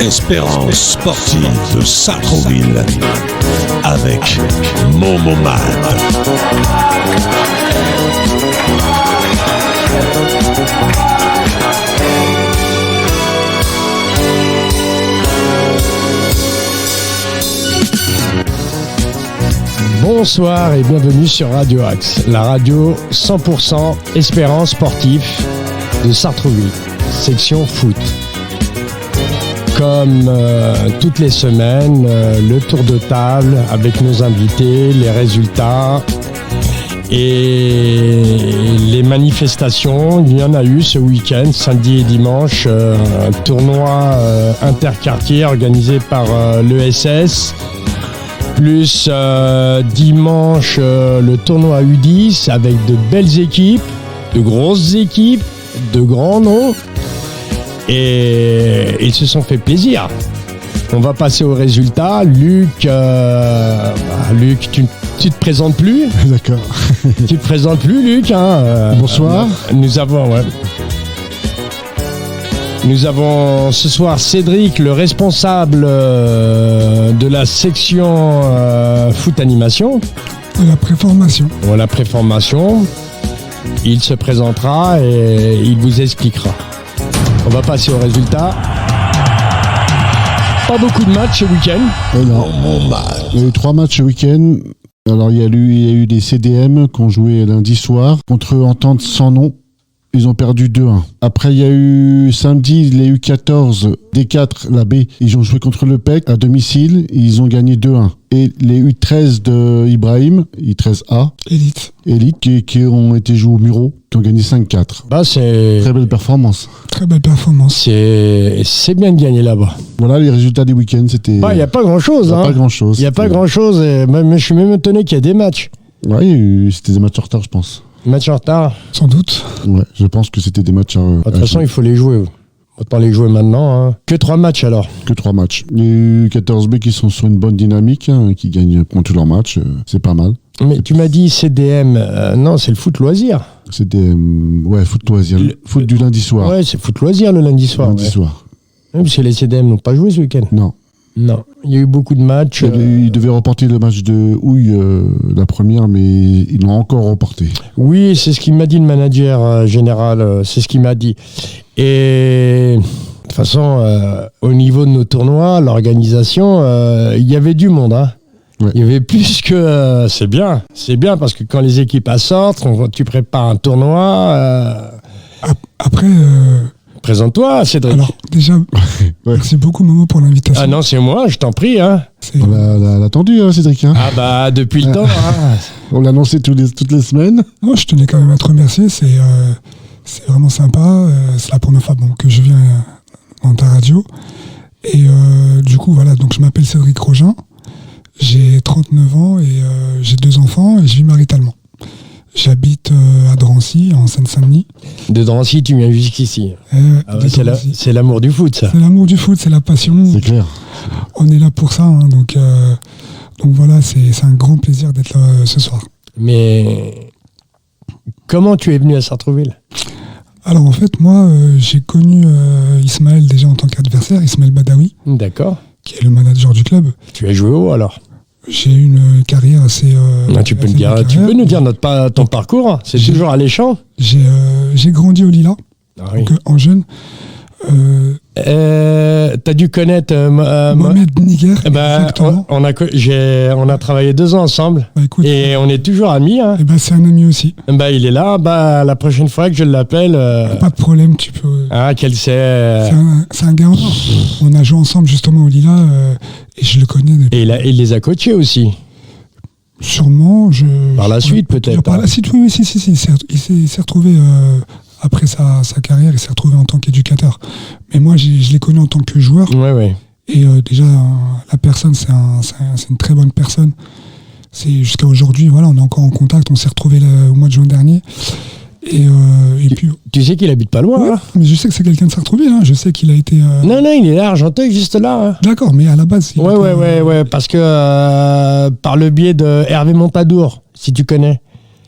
Espérance sportive de Sartrouville avec Momomad. Bonsoir et bienvenue sur Radio Axe, la radio 100% Espérance sportif de Sartrouville, section foot. Comme toutes les semaines, le tour de table avec nos invités, les résultats et les manifestations. Il y en a eu ce week-end, samedi et dimanche, un tournoi interquartier organisé par l'ESS. Plus dimanche, le tournoi U10 avec de belles équipes, de grosses équipes, de grands noms. Et ils se sont fait plaisir. On va passer aux résultats. Luc, Luc, tu te présentes plus. D'accord. Tu te présentes plus, Luc. Bonsoir. Nous avons ce soir Cédric, le responsable de la section foot animation. De la préformation. La préformation. Il se présentera et il vous expliquera. On va passer aux résultats. Pas beaucoup de matchs ce week-end. Non. Il y a eu 3 matchs ce week-end. Alors il y a eu des CDM qui ont joué lundi soir contre Entente sans nom. Ils ont perdu 2-1. Après, il y a eu samedi les U14 D4, la B. Ils ont joué contre le PEC à domicile. Ils ont gagné 2-1. Et les U13 de Ibrahim, U13A, Élite, qui ont été joués au Muro, qui ont gagné 5-4. Bah, c'est... Très belle performance. Très belle performance. C'est bien de gagner là-bas. Voilà les résultats des week-ends. C'était... Bah, il n'y a pas grand-chose. Pas grand-chose. Il n'y a pas grand-chose. Mais je suis même étonné qu'il y ait des matchs. Oui, c'était des matchs en retard, je pense. Match en retard. Sans doute. Ouais, je pense que c'était des matchs de toute façon, il faut les jouer. Autant les jouer maintenant. Que 3 matchs alors. Que 3 matchs. Les U14B qui sont sur une bonne dynamique, qui gagnent tous leurs matchs, c'est pas mal. Mais tu m'as dit CDM, non, c'est le foot loisir. CDM, ouais, foot loisir. Foot du lundi soir. Ouais, c'est foot loisir le lundi soir. Lundi soir. Oui, parce que les CDM n'ont pas joué ce week-end. Non. Il y a eu beaucoup de matchs. Ils devaient reporter le match de Houille, la première, mais ils l'ont encore reporté. Oui, c'est ce qu'il m'a dit le manager général, c'est ce qu'il m'a dit. Et de toute façon, au niveau de nos tournois, l'organisation, il y avait du monde. Ouais. Il y avait plus que... c'est bien parce que quand les équipes sortent, tu prépares un tournoi... Après... Présente-toi, Cédric. Alors, déjà, merci beaucoup, Momo, pour l'invitation. Ah non, c'est moi, je t'en prie. On l'a attendu, Cédric. Ah bah, depuis le temps. On l'annonçait toutes les semaines. Non, je tenais quand même à te remercier. C'est vraiment sympa. C'est la première fois que je viens dans ta radio. Et du coup, voilà, donc je m'appelle Cédric Rogin. J'ai 39 ans et j'ai 2 enfants et je vis maritalement. J'habite à Drancy, en Seine-Saint-Denis. De Drancy, tu viens jusqu'ici. C'est l'amour du foot, ça. C'est l'amour du foot, c'est la passion. C'est clair. On est là pour ça, donc voilà, c'est un grand plaisir d'être là ce soir. Mais comment tu es venu à Sartrouville ? Alors en fait, moi, j'ai connu Ismaël déjà en tant qu'adversaire, Ismaël Badawi. D'accord. Qui est le manager du club. Tu as joué où alors ? J'ai eu une carrière assez... tu peux nous dire ton parcours. C'est toujours alléchant. J'ai grandi au Lila, donc, en jeune. T'as dû connaître Mohamed Niger. On a travaillé 2 ans ensemble. Écoute, et on est toujours amis. C'est un ami aussi. Il est là. La prochaine fois que je l'appelle... Pas de problème, tu peux... c'est un gars. On a joué ensemble justement au Lila et je le connais. Et il les a coachés aussi. Sûrement. Par la suite peut-être. Par la suite, oui, si. Il s'est retrouvé... Après sa carrière, il s'est retrouvé en tant qu'éducateur. Mais moi, je l'ai connu en tant que joueur. Ouais. Et déjà, la personne, c'est une très bonne personne. C'est jusqu'à aujourd'hui, voilà, on est encore en contact. On s'est retrouvé au mois de juin dernier. Et puis, Tu sais qu'il habite pas loin. ouais, Hein. mais je sais que c'est quelqu'un de Sartrouville. Hein. Je sais qu'il a été. Non, il est là, Argenteuil, juste là. Hein. D'accord, mais à la base. il était, Ouais, parce que par le biais de Hervé Montadour, si tu connais.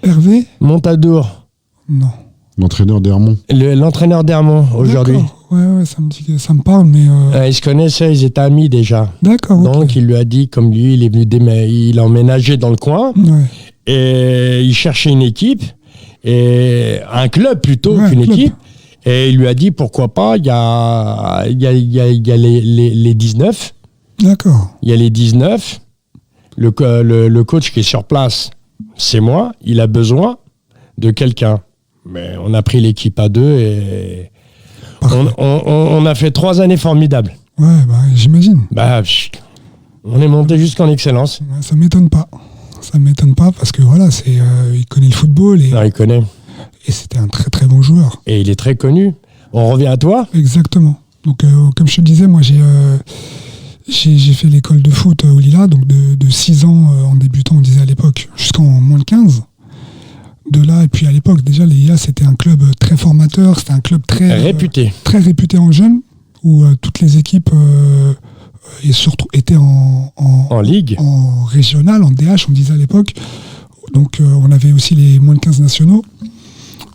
Hervé Montadour, Non. L'entraîneur d'Hermont. l'entraîneur d'Hermont aujourd'hui. D'accord. Ouais, ça me parle, mais. Ils se connaissaient, ils étaient amis déjà. D'accord. Ok. Donc il lui a dit, comme lui, il est venu il a emménagé dans le coin Ouais. et il cherchait une équipe, et un club plutôt Ouais, qu'une club. équipe. Et il lui a dit pourquoi pas, il y a les 19. D'accord. Il y a les 19. Le coach qui est sur place, c'est moi. Il a besoin de quelqu'un. Mais on a pris l'équipe à 2 et on a fait 3 années formidables. Ouais, j'imagine. On est monté jusqu'en excellence. Ouais, ça m'étonne pas. Ça m'étonne pas parce que voilà, il connaît le football et Non, il connaît. c'était un très très bon joueur. Et il est très connu. On revient à toi. Exactement. Donc, comme je te disais, moi j'ai fait l'école de foot au Lila, donc de 6 ans en débutant, on disait à l'époque, jusqu'en moins de 15. De là, et puis à l'époque, déjà, les Lila, c'était un club très formateur, c'était un club très Réputé. très réputé en jeunes, où toutes les équipes étaient En ligue. en régional, en DH, on disait à l'époque. Donc on avait aussi les moins de 15 nationaux.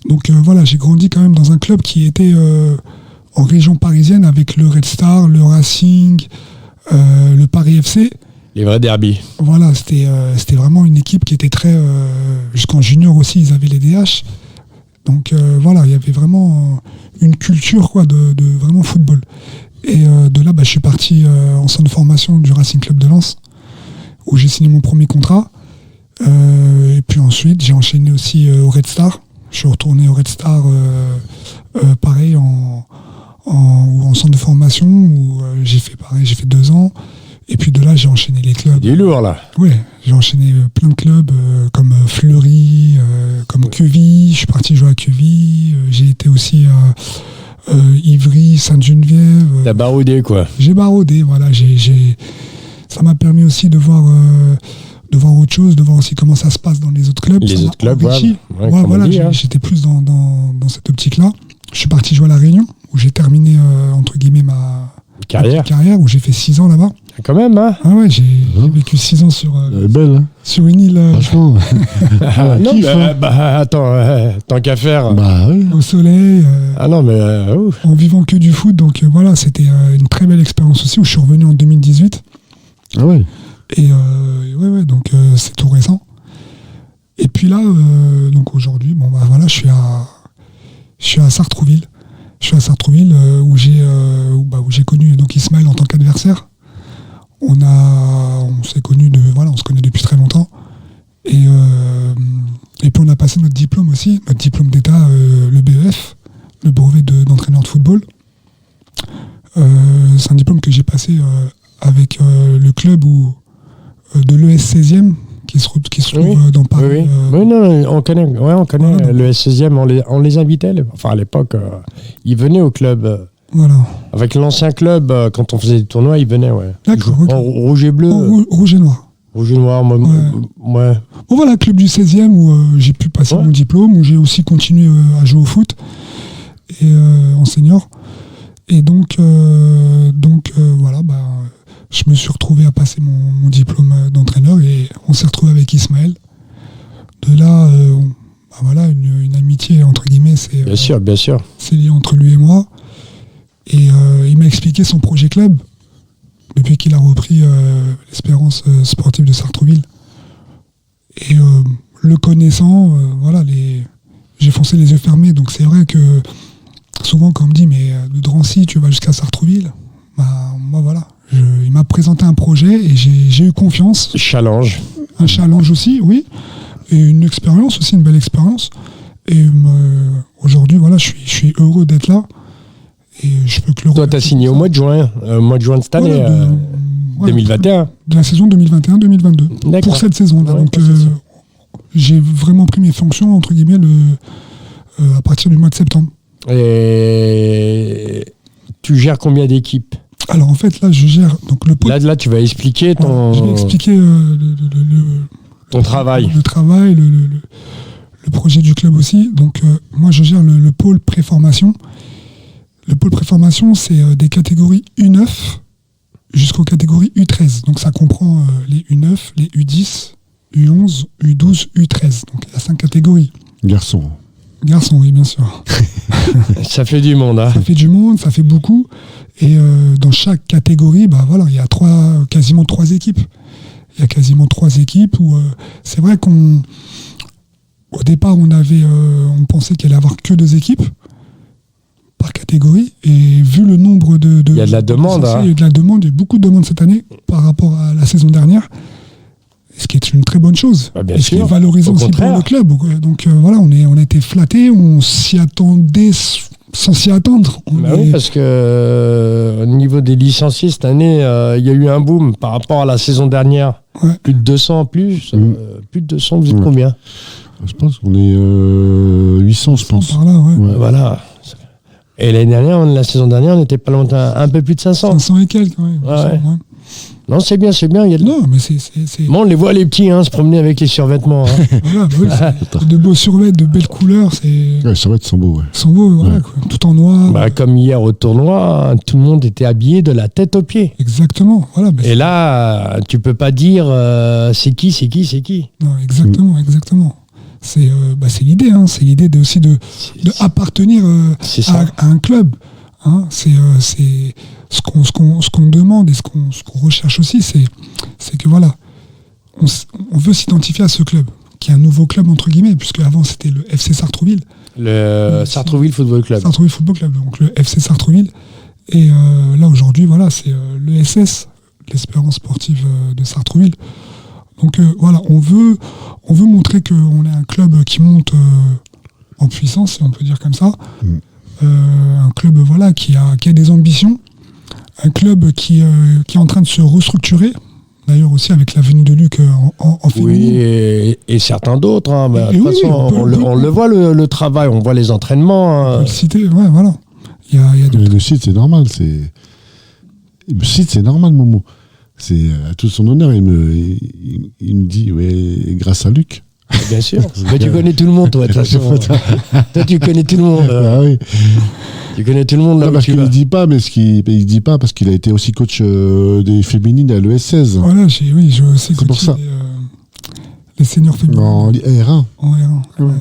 Donc voilà, j'ai grandi quand même dans un club qui était en région parisienne avec le Red Star, le Racing, le Paris FC. Les vrais derbies. Voilà, c'était vraiment une équipe qui était très... jusqu'en junior aussi, ils avaient les DH. Donc voilà, il y avait vraiment une culture quoi, de vraiment football. Et de là, je suis parti en centre de formation du Racing Club de Lens, où j'ai signé mon premier contrat. Et puis ensuite, j'ai enchaîné aussi au Red Star. Je suis retourné au Red Star, pareil, en centre de formation, où j'ai fait 2 ans. Et puis de là, j'ai enchaîné les clubs. Il est lourd, là. Oui, j'ai enchaîné plein de clubs, comme Fleury, comme Queville. Je suis parti jouer à Queville. J'ai été aussi à Ivry, Sainte-Geneviève. T'as baroudé, quoi. J'ai baroudé, voilà. Ça m'a permis aussi de voir autre chose, de voir aussi comment ça se passe dans les autres clubs. Les Ça m'a autres clubs, enrichi. ouais, comme voilà, on dit, hein. j'étais plus dans cette optique-là. Je suis parti jouer à La Réunion, où j'ai terminé, entre guillemets, ma carrière, où j'ai fait 6 ans là-bas. Quand même, hein. Ah ouais, j'ai vécu 6 ans sur Elle est belle, hein. sur une île Franchement. Non, Kiff, mais, hein. attends, tant qu'à faire. Bah oui. au soleil, Ah non, mais ouf. en vivant que du foot. Donc voilà, c'était une très belle expérience aussi, où je suis revenu en 2018. Ah ouais. Et ouais, donc c'est tout récent. Et puis là, donc aujourd'hui, voilà, je suis à Sartrouville. Je suis à Sartrouville où j'ai connu donc Ismaël en tant qu'adversaire. On s'est connus on se connaît depuis très longtemps. Et puis on a passé notre diplôme aussi, notre diplôme d'État, le BEF, le brevet d'entraîneur de football. C'est un diplôme que j'ai passé avec le club de l'ES 16e qui se trouve dans Paris. Oui. Oui, non, on connaît. Ouais, on connaît Voilà, donc. le S16e. On les invitait. Enfin, à l'époque, ils venaient au club. Voilà. Avec l'ancien club, quand on faisait des tournois, ils venaient, ouais. D'accord, ok. En rouge et bleu. Rouge et noir. Rouge et noir, moi. Ouais. Bon voilà, club du 16e où j'ai pu passer mon diplôme, où j'ai aussi continué à jouer au foot et en senior. Et donc voilà, je me suis retrouvé à passer mon diplôme d'entraîneur et on s'est retrouvé avec Ismaël. De là, voilà, une amitié entre guillemets, c'est Bien sûr. c'est lié entre lui et moi. Et il m'a expliqué son projet club depuis qu'il a repris l'Espérance sportive de Sartrouville. Et le connaissant, voilà, j'ai foncé les yeux fermés. Donc c'est vrai que souvent quand on me dit mais de Drancy tu vas jusqu'à Sartrouville, moi voilà, il m'a présenté un projet et j'ai eu confiance. Challenge. Un challenge aussi, oui. Et une expérience aussi, une belle expérience. Et aujourd'hui, voilà, je suis heureux d'être là. Et je peux que le Toi, t'as signé au mois de juin de cette année, voilà, 2021. de la saison 2021-2022. D'accord. Pour cette saison-là. Ouais, Donc, pour cette saison. j'ai vraiment pris mes fonctions, entre guillemets, à partir du mois de septembre. Et tu gères combien d'équipes? Alors, en fait, là, je gère donc le pot. Là, tu vas expliquer Voilà, je vais expliquer ton travail. le travail, le projet du club aussi. Donc moi je gère le pôle préformation. Le pôle préformation, c'est des catégories U9 jusqu'aux catégories U13. Donc ça comprend les U9, les U10, U11, U12, U13. Donc il y a 5 catégories. Garçon, oui, bien sûr. Ça fait du monde, hein. Ça fait du monde, ça fait beaucoup. Et dans chaque catégorie, il y a quasiment 3 équipes. Il y a quasiment 3 équipes où c'est vrai qu'au départ, on pensait qu'il allait y avoir que 2 équipes par catégorie. Et vu le nombre de il y a de la demande. Il y a de la demande, il y a beaucoup de demandes cette année par rapport à la saison dernière. Ce qui est une très bonne chose. Bien et sûr. Ce qui est valorisant aussi pour le club. Donc on a été flattés, on s'y attendait sans s'y attendre. Oui, parce que au niveau des licenciés, cette année, il y a eu un boom par rapport à la saison dernière. Ouais. Plus de 200 en plus. Plus de 200, vous êtes combien? je pense qu'on est 800, je pense. Par là, ouais. Voilà. Et l'année dernière, la saison dernière, on était pas longtemps, un peu plus de 500. 500 et quelques, ouais. Ouais. Non, c'est bien. Il y a Non, mais c'est... Bon, on les voit, les petits, se promener avec les survêtements. Voilà, c'est de beaux survêtements, de belles couleurs. Ouais, ça va être sont beaux, ouais. Ils sont beaux, voilà, quoi. Tout en noir. Comme hier au tournoi, tout le monde était habillé de la tête aux pieds. Exactement. Voilà, Et là, tu peux pas dire c'est qui. Non, exactement. C'est l'idée, c'est l'idée de appartenir à un club. C'est ce qu'on demande et ce qu'on recherche aussi, c'est que voilà, on veut s'identifier à ce club, qui est un nouveau club entre guillemets, puisque avant c'était le FC Sartrouville. Le Sartrouville Football Club. Sartrouville Football Club, donc le FC Sartrouville. Et là aujourd'hui, voilà, c'est l'ESS, l'Espérance Sportive de Sartrouville. Donc voilà, on veut montrer qu'on est un club qui monte en puissance, si on peut dire comme ça. Un club qui a des ambitions, un club qui est en train de se restructurer, d'ailleurs aussi avec la venue de Luc en féminin. Oui, et certains d'autres. De toute façon, on le voit le travail, on voit les entraînements. On peut le citer, ouais, voilà. Le site, c'est normal. Le site, c'est normal, Momo. C'est à tout son honneur. Il me dit, ouais, grâce à Luc. Bien sûr. Mais tu connais tout le monde, toi, de toute façon. Toi, tu connais tout le monde. Ah oui. Tu connais tout le monde là. Non, parce qu'il ne dit pas, il dit pas parce qu'il a été aussi coach des féminines à l'ES16. Voilà, j'ai aussi coaché les seniors féminines. En R1. En R1. Ouais.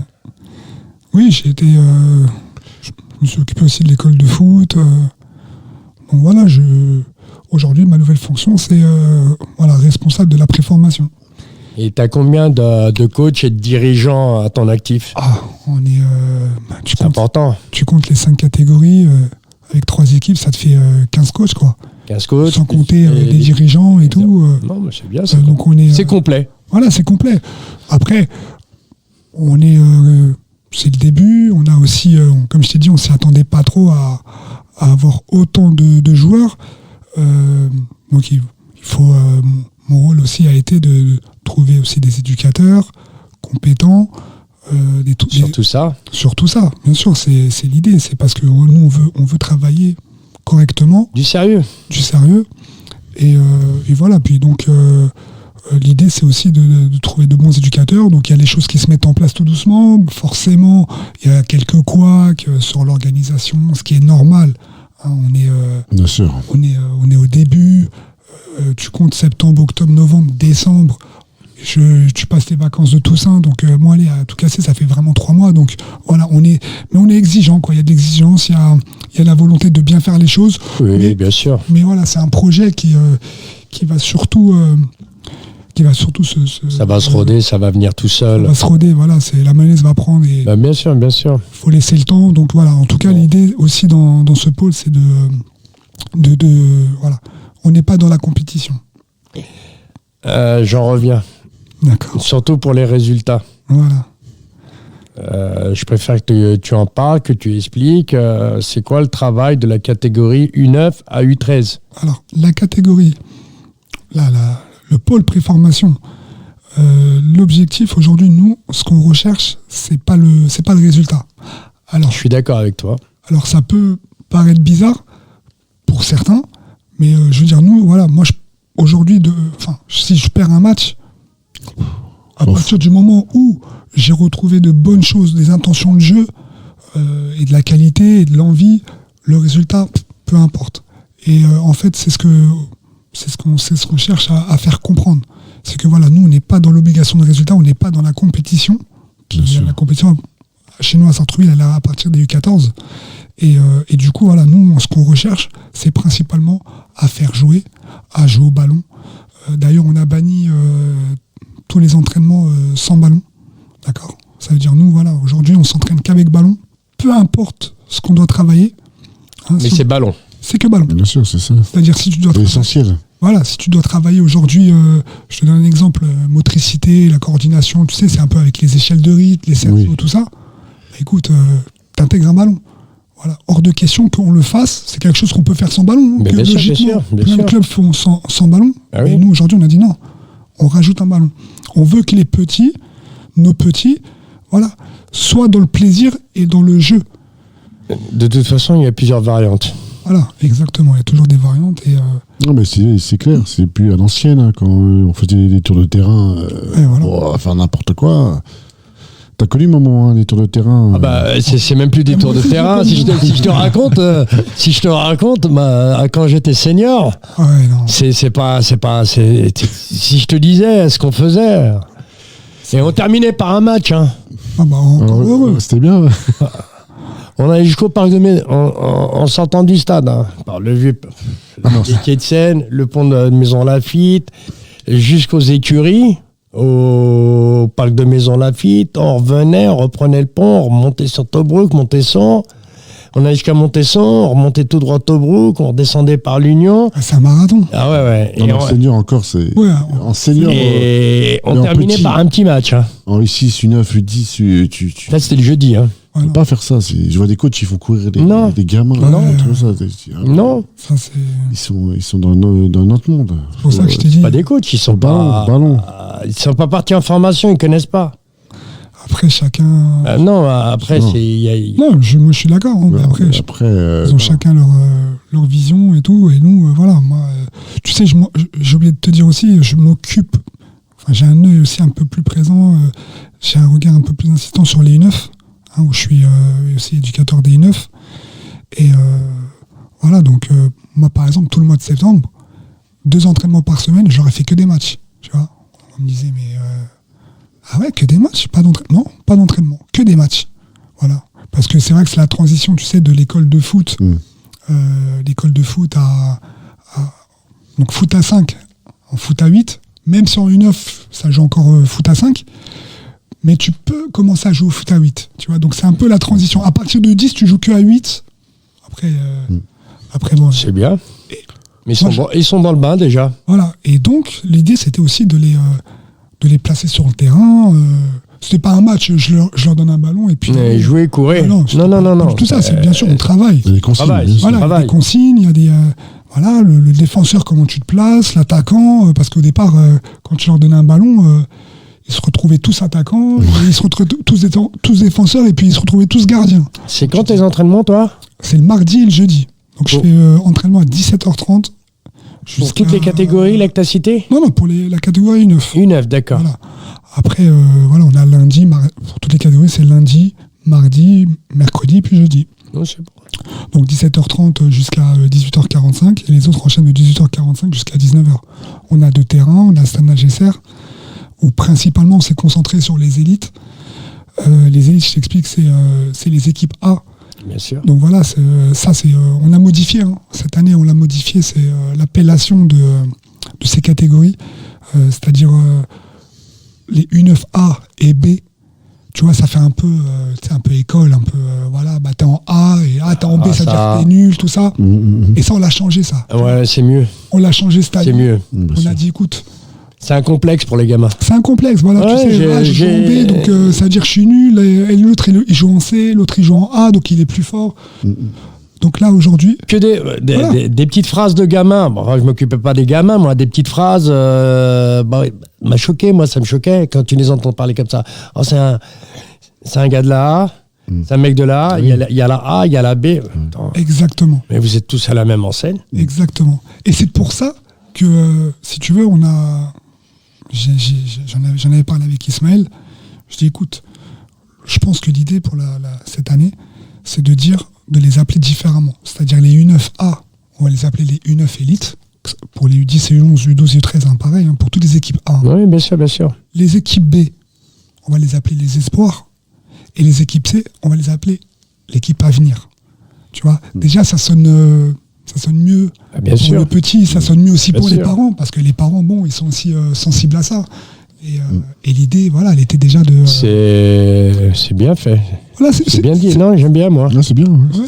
Oui, j'ai été. Je me suis occupé aussi de l'école de foot. Donc voilà, aujourd'hui, ma nouvelle fonction, c'est responsable de la préformation. Et tu as combien de coachs et de dirigeants à ton actif? On est... c'est important. Tu comptes les 5 catégories, avec 3 équipes, ça te fait 15 coachs, quoi. 15 coachs. Sans compter les dirigeants et tout. Non, mais c'est bien. Donc c'est complet. Voilà, c'est complet. Après, on est... c'est le début. On a aussi, comme je t'ai dit, on ne s'y attendait pas trop à avoir autant de joueurs. Donc il faut... mon rôle aussi a été de trouver aussi des éducateurs compétents. Sur tout ça, bien sûr, c'est l'idée. C'est parce que nous, on veut travailler correctement. Du sérieux. Et voilà. Puis donc, l'idée, c'est aussi de trouver de bons éducateurs. Donc, il y a les choses qui se mettent en place tout doucement. Forcément, il y a quelques couacs sur l'organisation, ce qui est normal. Bien sûr. On est au début. Tu comptes septembre, octobre, novembre, décembre. Tu passes les vacances de Toussaint, donc moi, à tout casser, ça fait vraiment 3 mois. Donc voilà, mais on est exigeant, quoi. Il y a de l'exigence, il y a la volonté de bien faire les choses. Oui, bien sûr. Mais voilà, c'est un projet qui va surtout ça va se roder, ça va venir tout seul. Ça va se roder, voilà, la mayonnaise va prendre. Et bien sûr. Il faut laisser le temps. Donc voilà, en tout cas, l'idée aussi dans ce pôle, c'est voilà. On n'est pas dans la compétition. J'en reviens. D'accord. Surtout pour les résultats. Voilà. Je préfère que tu en parles, que tu expliques. C'est quoi le travail de la catégorie U9 à U13? Alors, la catégorie, le pôle préformation, l'objectif aujourd'hui, nous, ce qu'on recherche, c'est pas le résultat. Alors, je suis d'accord avec toi. Alors, ça peut paraître bizarre pour certains, mais je veux dire, nous, voilà, moi, aujourd'hui, si je perds un match, à partir du moment où j'ai retrouvé de bonnes choses, des intentions de jeu, et de la qualité, et de l'envie. Le résultat, peu importe. Et en fait, c'est ce qu'on cherche à faire comprendre. C'est que voilà, nous, on n'est pas dans l'obligation de résultat, on n'est pas dans la compétition. La compétition, chez nous, à Sartrouville, elle est à partir des U14. Et du coup, voilà, nous, ce qu'on recherche, c'est principalement à jouer au ballon. D'ailleurs, on a banni tous les entraînements sans ballon. D'accord ? Ça veut dire, nous, voilà, aujourd'hui, on s'entraîne qu'avec ballon. Peu importe ce qu'on doit travailler. Hein, mais c'est ballon. C'est que ballon. Bien sûr, c'est ça. C'est-à-dire, si tu dois... C'est essentiel. Voilà, si tu dois travailler aujourd'hui, je te donne un exemple, motricité, la coordination, tu sais, c'est un peu avec les échelles de rythme, les cerceaux, tout ça. Bah, écoute, t'intègres un ballon. Voilà, hors de question qu'on le fasse, c'est quelque chose qu'on peut faire sans ballon. Mais bien sûr. Plein de clubs font sans ballon. Ah et oui. nous, aujourd'hui, on a dit non, on rajoute un ballon. On veut que les petits, nos petits, voilà, soient dans le plaisir et dans le jeu. De toute façon, il y a plusieurs variantes. Voilà, exactement, il y a toujours des variantes. Et, Non, mais c'est clair, c'est plus à l'ancienne, hein, quand on faisait des tours de terrain voilà. pour faire n'importe quoi. T'as connu moment des tours de terrain Ah bah, c'est même plus des tours de terrain. Si je te raconte, quand j'étais senior, ouais, non. si je te disais ce qu'on faisait, et on terminait par un match. Hein. Ah bah, encore heureux. C'était bien. On allait jusqu'au parc de en sortant du stade, hein, par le vieux quai de Seine, le pont de Maison Lafitte, jusqu'aux écuries, au parc de Maison Lafitte. On revenait, on reprenait le pont, on remontait sur Tobruk, Montesson. On allait jusqu'à Montesson, on remontait tout droit à Tobruk, on redescendait par l'Union. Ah, c'est un marathon. Ah ouais. Non, en senior encore, c'est... Ouais, en senior... Et on terminait par un petit match. Hein. En U6, U9, U10, tu Là, c'était le jeudi. Hein. peux pas faire ça. Je vois des coachs, ils font courir des gamins. Non. Tu vois ça, Non. Ça, c'est... Ils sont dans notre monde. C'est pour ça que je t'ai dit. Pas des coachs, ils sont Ballon. Ils sont pas partis en formation, ils connaissent pas. Après, chacun... Non, après, Non. c'est... Non, moi, je suis d'accord. Hein, mais après, ils ont chacun leur vision et tout. Et nous, voilà, moi... tu sais, j'ai oublié de te dire aussi, je m'occupe... Enfin, j'ai un œil aussi un peu plus présent. J'ai un regard un peu plus insistant sur les U9, hein, où je suis aussi éducateur des U9. Et voilà, donc, moi, par exemple, tout le mois de septembre, 2 entraînements par semaine, j'aurais fait que des matchs. Tu vois, on me disait, mais... ah ouais, que des matchs, pas d'entraînement, que des matchs. Voilà. Parce que c'est vrai que c'est la transition, tu sais, de l'école de foot, l'école de foot donc foot à 5, en foot à 8, même si en U9, ça joue encore foot à 5, mais tu peux commencer à jouer au foot à 8, tu vois. Donc c'est un peu la transition. À partir de 10, tu joues que à 8. Après bon. C'est bien. Mais ils sont dans le bain déjà. Voilà. Et donc, l'idée, c'était aussi de les placer sur le terrain. C'était pas un match, je leur donne un ballon et puis... jouer, courir. Non. Tout ça, c'est bien sûr, on travaille. Il y a des consignes. Voilà, il y a des consignes, il y a des... voilà, le défenseur, comment tu te places, l'attaquant, parce qu'au départ, quand tu leur donnais un ballon, ils se retrouvaient tous attaquants, ils se retrouvaient tous défenseurs, et puis ils se retrouvaient tous gardiens. C'est quand tes entraînements, toi ? C'est le mardi et le jeudi. Donc je fais entraînement à 17h30. Pour toutes les catégories là que tu as citées ? Non, pour la catégorie U9. U9, d'accord. Voilà. Après, voilà, on a lundi, pour toutes les catégories, c'est lundi, mardi, mercredi, puis jeudi. Non, c'est bon. Donc 17h30 jusqu'à 18h45, et les autres enchaînent de 18h45 jusqu'à 19h. On a 2 terrains, on a Stade Nagesser, où principalement on s'est concentré sur les élites. Les élites, je t'explique, c'est les équipes A. Bien sûr. Donc voilà, on a modifié, hein. Cette année on l'a modifié, c'est l'appellation de ces catégories, c'est-à-dire les U9A et B. Tu vois, ça fait un peu, un peu école, un peu, voilà, bah t'es en A et t'es en B, ça veut dire que t'es nul, tout ça. Et ça, on l'a changé, ça. Ouais, c'est mieux. On l'a changé cette année. C'est mieux. On a dit, écoute. C'est un complexe pour les gamins. C'est un complexe, voilà. Ouais, tu sais, je joue en B, donc ça veut dire que je suis nul. Et l'autre, il joue en C, l'autre, il joue en A, donc il est plus fort. Donc là, aujourd'hui... Que des petites phrases de gamins. Bon, je ne m'occupais pas des gamins, moi. Des petites phrases... m'a choqué, moi, ça me choquait quand tu les entends parler comme ça. Oh, c'est un gars de la A, c'est un mec de la A, il y a la A, il y a la B. Exactement. Mais vous êtes tous à la même enseigne. Exactement. Et c'est pour ça que, si tu veux, j'en avais parlé avec Ismaël. Je dis, écoute, je pense que l'idée pour cette année, c'est de les appeler différemment. C'est-à-dire les U9A, on va les appeler les U9 élites. Pour les U10 et U11, U12 et U13, pareil, pour toutes les équipes A. Oui, bien sûr, bien sûr. Les équipes B, on va les appeler les espoirs. Et les équipes C, on va les appeler l'équipe à venir. Tu vois, déjà, ça sonne mieux bien pour sûr. le petit, ça sonne mieux aussi Bien pour sûr. les parents, parce que les parents, bon, ils sont aussi sensibles à ça. Et l'idée, voilà, elle était déjà de... C'est bien fait. Voilà, C'est bien dit. Non, j'aime bien, moi. Là, c'est bien. Ouais. ouais,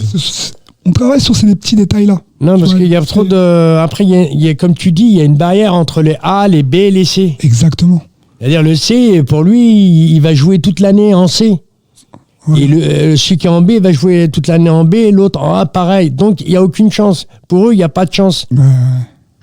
on travaille sur ces petits détails-là. Non, parce Ouais, qu'il y a trop de... Après, il y a, comme tu dis, il y a une barrière entre les A, les B et les C. Exactement. C'est-à-dire, le C, pour lui, il va jouer toute l'année en C. Ouais. Et celui qui est en B va jouer toute l'année en B, et l'autre en A, pareil. Donc, il n'y a aucune chance. Pour eux, il n'y a pas de chance.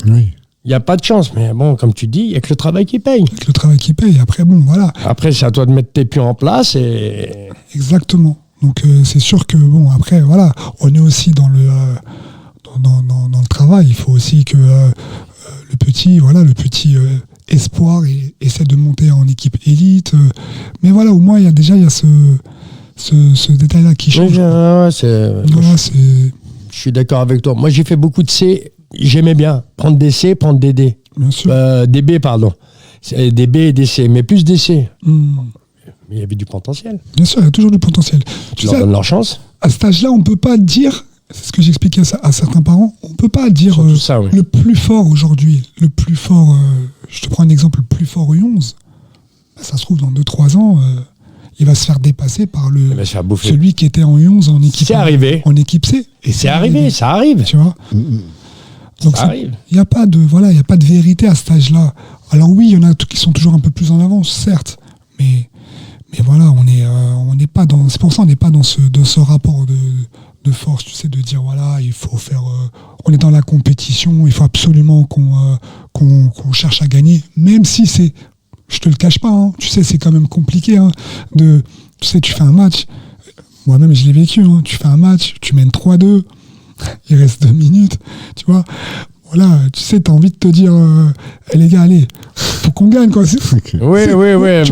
Oui. Il n'y a pas de chance. Mais bon, comme tu dis, il n'y a que le travail qui paye. Avec le travail qui paye. Après, bon, voilà. Après, c'est à toi de mettre tes pions en place et... Exactement. Donc, c'est sûr que, bon, après, voilà, on est aussi dans le travail. Il faut aussi que le petit espoir essaie de monter en équipe élite. Mais voilà, au moins, il y a ce détail-là qui change. Ouais, Voilà, c'est... je suis d'accord avec toi. Moi, j'ai fait beaucoup de C. J'aimais bien prendre des C, prendre des D. Bien sûr. Des B, pardon. Des B et des C, mais plus des C. Hmm. Mais il y avait du potentiel. Bien sûr, il y a toujours du potentiel. Tu Tu leur sais, donnes leur chance. à cet âge-là, on ne peut pas dire, c'est ce que j'expliquais à certains parents, on ne peut pas dire Surtout ça, oui. le plus fort aujourd'hui, le plus fort, je te prends un exemple, le plus fort U11, ça se trouve dans 2-3 ans, il va se faire dépasser par Il va se faire bouffer. celui qui était en U11 en équipe C'est arrivé. En équipe C. Et c'est arrivé, ça arrive. Tu vois. Donc Ça arrive. il n'y a pas de vérité à cet âge-là. Alors oui, il y en a qui sont toujours un peu plus en avance, certes, mais voilà, on n'est pas dans. C'est pour ça on n'est pas dans ce rapport de force, tu sais, de dire voilà, il faut faire. On est dans la compétition, il faut absolument qu'on cherche à gagner, même si c'est. Je te le cache pas, hein, tu sais, c'est quand même compliqué. Tu sais, tu fais un match. Moi-même, je l'ai vécu. Tu fais un match, tu mènes 3-2. Il reste 2 minutes, tu vois. Voilà, tu sais, t'as envie de te dire, les gars, allez, faut qu'on gagne, quoi. Ok. Oui, Tu mais vois,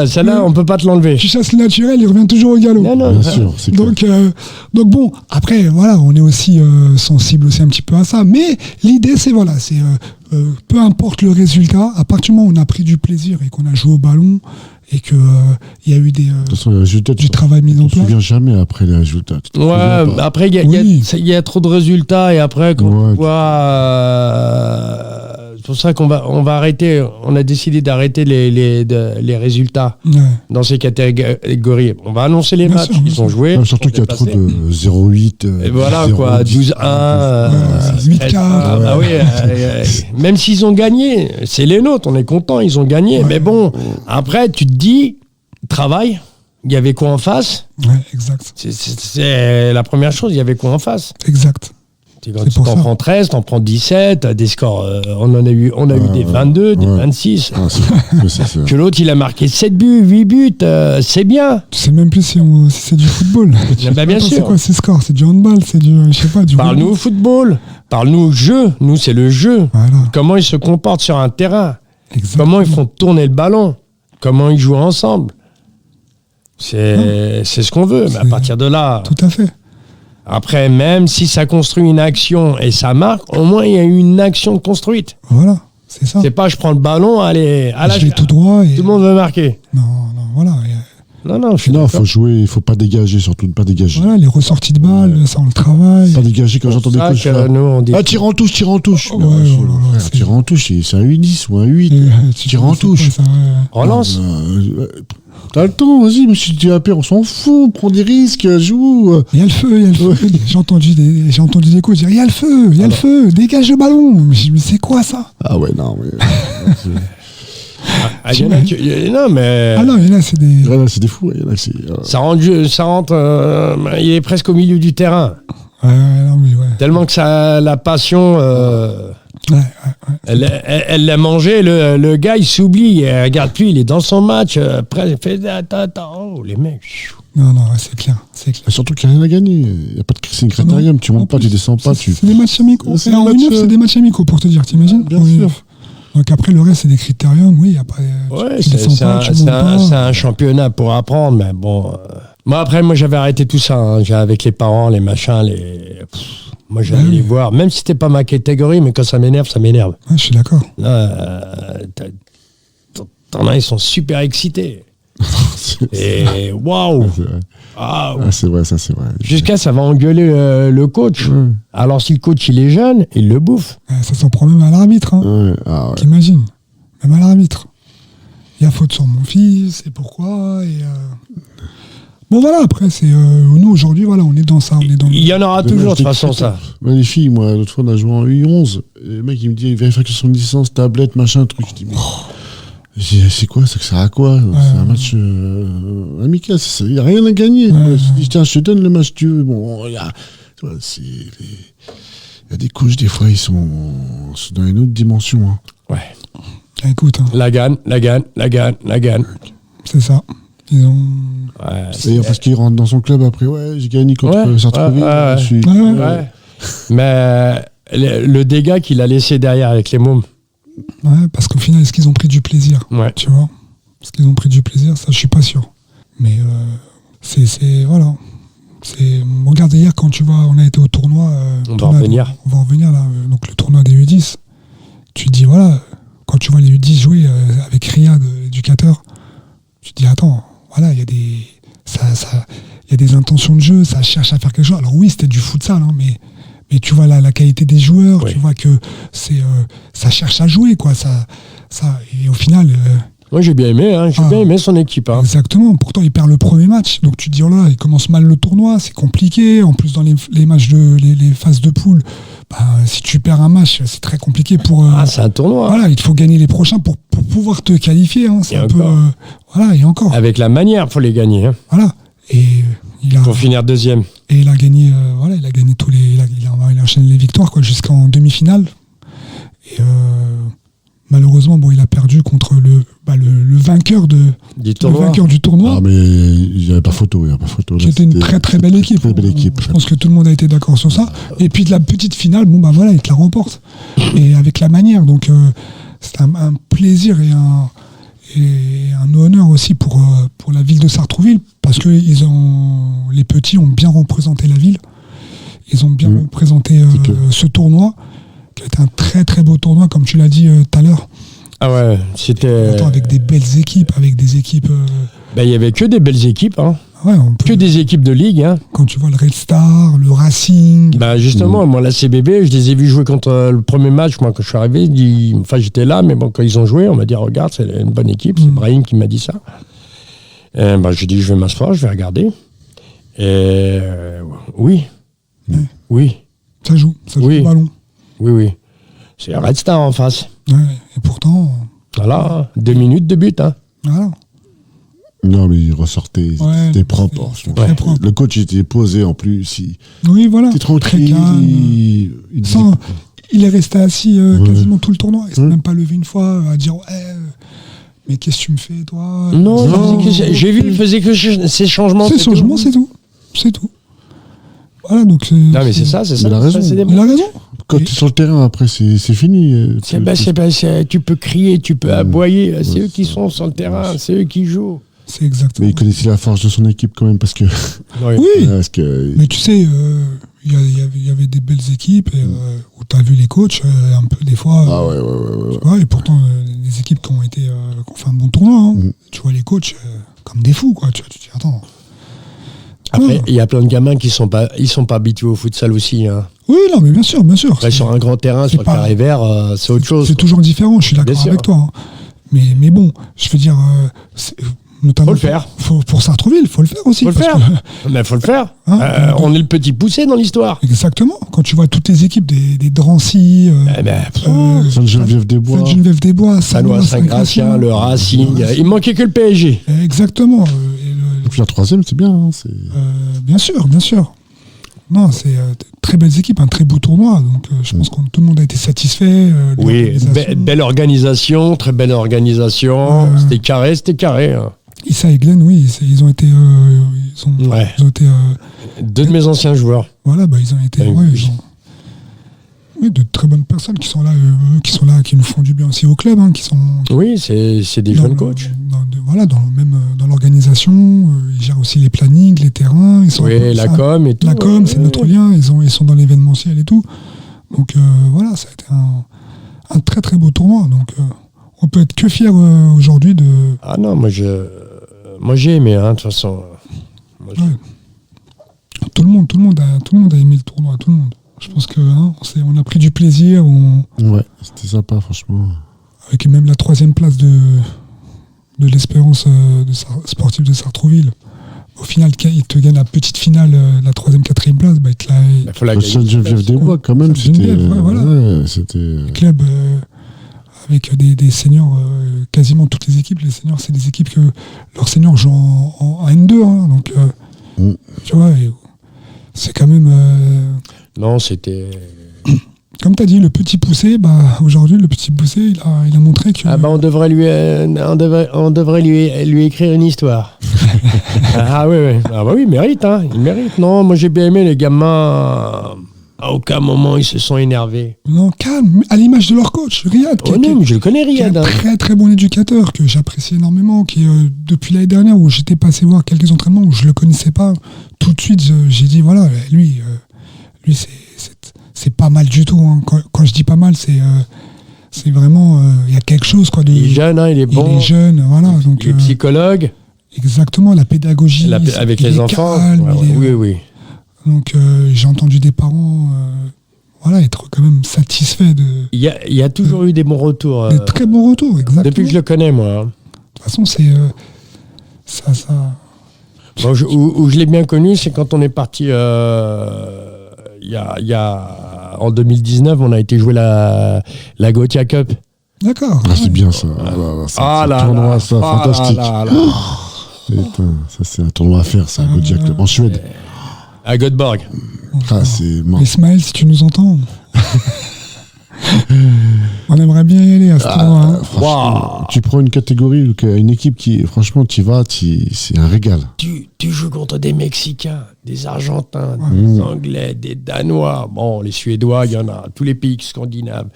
celle-là, on peut pas te l'enlever. Tu chasses le naturel, il revient toujours au galop. Non, Bien sûr, c'est clair. Donc bon, après, voilà, on est aussi sensible aussi un petit peu à ça. Mais l'idée, c'est voilà, peu importe le résultat, à partir du moment où on a pris du plaisir et qu'on a joué au ballon et qu'il y a eu De toute façon, les résultats, du travail mis en tu te place. souviens jamais après les résultats. Tu te souviens Ouais, pas. après, Oui. il y a trop de résultats et après, quand Ouais, tu vois... c'est pour ça qu'on va arrêter, on a décidé d'arrêter les résultats Ouais. dans ces catégories. On va annoncer les Bien matchs sûr, bien qu'ils ont sûr. joués. Ouais, surtout qu'il y a trop de 0,8. Et voilà 0, quoi, 10, 12-1, 8-4. Ah oui, même s'ils ont gagné, c'est les nôtres, on est contents, ils ont gagné. Ouais. Mais bon, après tu te dis, travail, il y avait quoi en face? Ouais, exact. C'est la première chose, il y avait quoi en face? Exact. Quand C'est pour t'en ça. prends 13, t'en prends 17, des scores, on a eu des 22, des ouais. 26. Ah, c'est Que l'autre il a marqué 7 buts, 8 buts, c'est bien. Tu sais même plus si c'est du football. Bah, bien Attends, sûr. C'est quoi ces scores? C'est du handball? C'est du, je sais pas, du Parle-nous rugby. au football, parle-nous au jeu. Nous, c'est le jeu. Voilà. Comment ils se comportent sur un terrain. Exactement. Comment ils font tourner le ballon. Comment ils jouent ensemble. C'est ce qu'on veut. Mais à C'est- partir de là, Tout à fait. après, même si ça construit une action et ça marque, au moins il y a eu une action construite. Voilà. C'est ça. C'est pas je prends le ballon, allez, à la Je vais tout droit et. tout le monde veut marquer. Non, voilà. Non, je suis Non, il d'accord. faut jouer, il faut pas dégager, surtout ne pas dégager. Voilà, les ressorties de balles, ça on le travaille. Pas dégager quand j'entends des C'est coachs ça que là. nous, on dit. Ah, tir en touche, tir en touche. Ouais, Mais ouais, ouais, frère, ouais, c'est- tir en touche, c'est un 8-10 ou un 8. Tire en touche. Relance. T'as le temps, vas-y, monsieur Diapé, on s'en fout, prends des risques, joue. Il y a le feu, il y a le feu. J'ai entendu des coachs dire il y a le feu, il y a le feu, dégage le ballon. Mais c'est quoi ça? Ah ouais, non, mais. Ah, il y en a non, mais. Ah non, mais là c'est des. Là, c'est des fous. Là, c'est, Ça rentre, il est presque au milieu du terrain. Ouais, non, mais ouais. Tellement que ça, la passion, Ouais. elle l'a mangé. Le gars, il s'oublie, il regarde plus, il est dans son match. Après, il fait attends, oh, les mecs. Non, ouais, c'est clair. C'est clair. surtout qu'il n'y a rien à gagner. Il n'y a pas de c'est une critérium. Tu montes pas, tu descends pas. C'est des matchs amicaux. C'est Et en des matchs, U9, c'est des matchs amicaux pour te dire, t'imagines? Bien En sûr. U9. Donc après, le reste, c'est des critériums, oui. Après, Ouais, tu descends pas, tu montes pas. c'est un championnat pour apprendre, mais bon. Moi, après, j'avais arrêté tout ça. Hein. Avec les parents, les machins, moi, j'allais les voir. Même si c'était pas ma catégorie, mais quand ça m'énerve, ça m'énerve. Ouais, je suis d'accord. Là, t'en as, ils sont super excités. Et waouh! C'est vrai, ça c'est vrai. Jusqu'à ça va engueuler le coach. Ouais. Alors si le coach il est jeune, il le bouffe. Ça s'en prend même à l'arbitre. Hein. Ouais. Ah, ouais. T'imagines? Même à l'arbitre. Il y a faute sur mon fils, et pourquoi Bon voilà, après, nous aujourd'hui, voilà, on est dans ça. Il y en aura Mais toujours moi, de toute façon ça. Moi, les filles, moi, l'autre fois, on a joué en U11. Et le mec, il me dit, vérification de licence, tablette, machin, truc. Je dis, mais. C'est quoi? Ça sert à quoi? C'est un match amical. Il n'y a rien à gagner. Je dis, tiens, je te donne le match, tu veux. Bon, il y a des coachs, des fois, ils sont dans une autre dimension. Hein. Ouais. Écoute. Hein. La gagne. C'est ça. Ils ont. Ouais, d'ailleurs, parce qu'il rentre dans son club après, j'ai gagné contre Sartrouville. Ouais. Mais le dégât qu'il a laissé derrière avec les mômes. Ouais, parce qu'au final, est-ce qu'ils ont pris du plaisir? Ouais. Tu vois? Est-ce qu'ils ont pris du plaisir? Ça, je suis pas sûr. Mais voilà. Regarde, hier, quand on a été au tournoi. On va en revenir. On va en revenir là. Donc, le tournoi des U10. Tu te dis, voilà, quand tu vois les U10 jouer avec Riyad, l'éducateur, tu te dis, attends, voilà, il y a des intentions de jeu, ça cherche à faire quelque chose. Alors, oui, c'était du futsal, hein, mais tu vois la qualité des joueurs, tu vois que ça cherche à jouer, quoi. Et au final. Moi, j'ai bien aimé, bien aimé son équipe. Hein. Exactement. Pourtant, il perd le premier match. Donc, tu te dis, oh là, il commence mal le tournoi, c'est compliqué. En plus, dans les matchs les phases de poule, si tu perds un match, c'est très compliqué pour. C'est un tournoi. Voilà, il te faut gagner les prochains pour pouvoir te qualifier. Hein. C'est un peu. Voilà, et encore. Avec la manière, il faut les gagner. Hein. Voilà. Et pour finir deuxième. Et il a gagné, il a gagné tous les. Il a enchaîné les victoires, quoi, jusqu'en demi-finale. Et malheureusement, il a perdu contre le vainqueur du tournoi. Ah, mais il n'y avait pas photo. C'était une très très belle équipe. Très belle équipe. Je pense que tout le monde a été d'accord sur ça. Et puis de la petite finale, il te la remporte. Et avec la manière. Donc c'est un plaisir et un honneur aussi pour la ville de Sartrouville, parce que les petits ont bien représenté la ville. Ils ont bien représenté ce tournoi, qui est un très très beau tournoi, comme tu l'as dit tout à l'heure. Ah ouais, c'était. Avec des belles équipes, avec des équipes. Il y avait que des belles équipes, hein. Ouais, que des équipes de ligue. Hein. Quand tu vois le Red Star, le Racing. Justement, moi, la CBB, je les ai vus jouer contre le premier match. Moi, quand je suis arrivé, j'étais là, mais bon, quand ils ont joué, on m'a dit, regarde, c'est une bonne équipe. C'est Brahim qui m'a dit ça. J'ai dit, je vais m'asseoir, je vais regarder. Et oui. Ça joue le ballon. Oui. C'est Red Star en face. Ouais, et pourtant. Voilà, 2 minutes de but. Hein. Voilà. Non, mais il ressortait, c'était propre. Très propre. Le coach était posé en plus. Oui, voilà. T'es tranquille. Il est resté assis quasiment tout le tournoi. Il s'est même pas levé une fois à dire mais qu'est-ce que tu me fais, toi? Non. J'ai vu, il faisait que ces changements. Ces changements, c'est tout. Voilà, donc non, mais c'est ça. Il a raison. Il a raison. Quand tu es sur le terrain, après, c'est fini. Tu peux crier, tu peux aboyer. C'est eux qui sont sur le terrain, c'est eux qui jouent. C'est exactement. Mais il connaissait la force de son équipe quand même, parce que. Oui. Mais tu sais, il y avait des belles équipes où tu as vu les coachs un peu des fois. Ouais. Tu vois, et pourtant, des équipes qui ont fait un bon tournoi. Hein. Tu vois les coachs comme des fous, quoi. Tu te dis, attends. Après, il y a plein de gamins qui sont pas habitués au futsal aussi. Hein. Oui, non, mais bien sûr. Après, sur un grand terrain, sur le carré vert, c'est autre chose. C'est toujours différent, je suis d'accord avec toi. Hein. Mais bon, je veux dire, notamment. Faut le faire. Pour Sartrouville, il faut le faire aussi. Mais faut le faire. On est le petit poussé dans l'histoire. Exactement. Quand tu vois toutes les équipes des Drancy, Sainte-Geneviève-des-Bois, Sanois, Saint-Gratien, le Racing. Il manquait que le PSG. Exactement. Et puis la troisième, c'est bien. Hein, bien sûr. Non, c'est très belles équipes, un très beau tournoi. Donc je pense que tout le monde a été satisfait. Oui, belle organisation, très belle organisation. C'était carré. Hein. Issa et Glenn, oui, ils ont été. Ils ont été 2 de mes anciens joueurs. Voilà, ils ont été. Oui, de très bonnes personnes qui sont là, qui nous font du bien aussi au club, hein, qui sont. Oui, c'est des jeunes coachs. Dans l'organisation, ils gèrent aussi les plannings, les terrains. Ils sont la com et tout. La com, c'est notre lien. Ils sont dans l'événementiel et tout. Donc voilà, ça a été un très très beau tournoi. Donc on peut être que fier aujourd'hui de. Ah non, moi j'ai aimé, hein, de toute façon. Ouais. Tout le monde a aimé le tournoi, tout le monde. Je pense que on a pris du plaisir. Ouais, c'était sympa, franchement. Avec même la 3e place de l'Espérance sportive de Sartrouville. Au final, il te gagne la petite finale, la 3e, 4e place. Il faut la gagner. Sainte-Geneviève des Bois, quand même, c'était. Le club avec des seniors, quasiment toutes les équipes. Les seniors, c'est des équipes que leurs seniors jouent en N2. Hein, donc, tu vois, c'est quand même. Non, c'était. Comme tu as dit, le petit poussé, aujourd'hui, le petit poussé, il a montré que. On devrait lui écrire une histoire. Ah oui. Ah bah oui, il mérite, hein. Il mérite. Non, moi j'ai bien aimé les gamins. À aucun moment ils se sont énervés. Non, calme, à l'image de leur coach, Riyad. Non, mais je le connais, Riyad. Un très très bon éducateur que j'apprécie énormément, qui depuis l'année dernière où j'étais passé voir quelques entraînements où je le connaissais pas, tout de suite j'ai dit voilà, lui c'est pas mal du tout. Hein. Quand je dis pas mal, c'est vraiment il y a quelque chose quoi. Il est jeune, hein, il est bon. Il est jeune, voilà. Donc il est psychologue. Exactement, la pédagogie. Avec les enfants. Calme, oui. Donc j'ai entendu des parents être quand même satisfaits de. Il y a toujours eu des bons retours. Des très bons retours, exactement. Depuis que je le connais, moi. De toute façon, c'est ça. Bon, où je l'ai bien connu, c'est quand on est parti. En 2019, on a été jouer la Gothia Cup. D'accord. Ah, c'est bien ça. C'est un tournoi fantastique. Putain, ça c'est un tournoi à faire, ça, à Gothia Cup en Suède. À Göteborg. C'est mort. Ismaël, si tu nous entends. On aimerait bien y aller à ce tournoi. Wow. Tu prends une catégorie, une équipe qui, franchement, tu y vas, c'est un régal. Tu joues contre des Mexicains, des Argentins, des Anglais, des Danois. Bon, les Suédois, il y en a. Tous les pays scandinaves.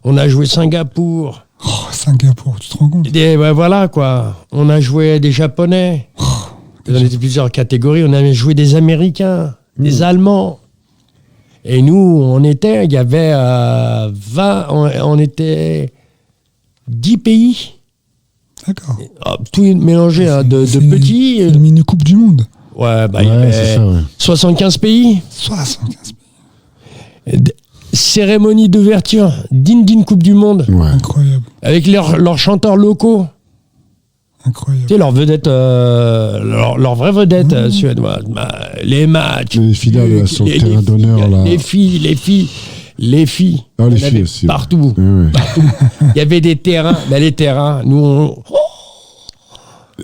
On a joué Singapour. Oh, Singapour, tu te rends compte? Voilà, quoi. On a joué des Japonais. Dans plusieurs catégories. On a joué des Américains, des Allemands. Et nous, il y avait 20, on était 10 pays. D'accord. Tout mélangé de petits. Une mini-coupe du monde. Ouais, il y avait 75 pays. 75 pays. Cérémonie d'ouverture, digne d'une Coupe du Monde. Ouais. Incroyable. Avec leurs chanteurs locaux. Incroyable. Tu sais, leur vedette, leur vraie vedette suédoise. Les matchs. Les finales sur le terrain d'honneur. Les filles. Ah, les filles aussi. Partout. Ouais. Partout. Il y avait des terrains. Les terrains, nous,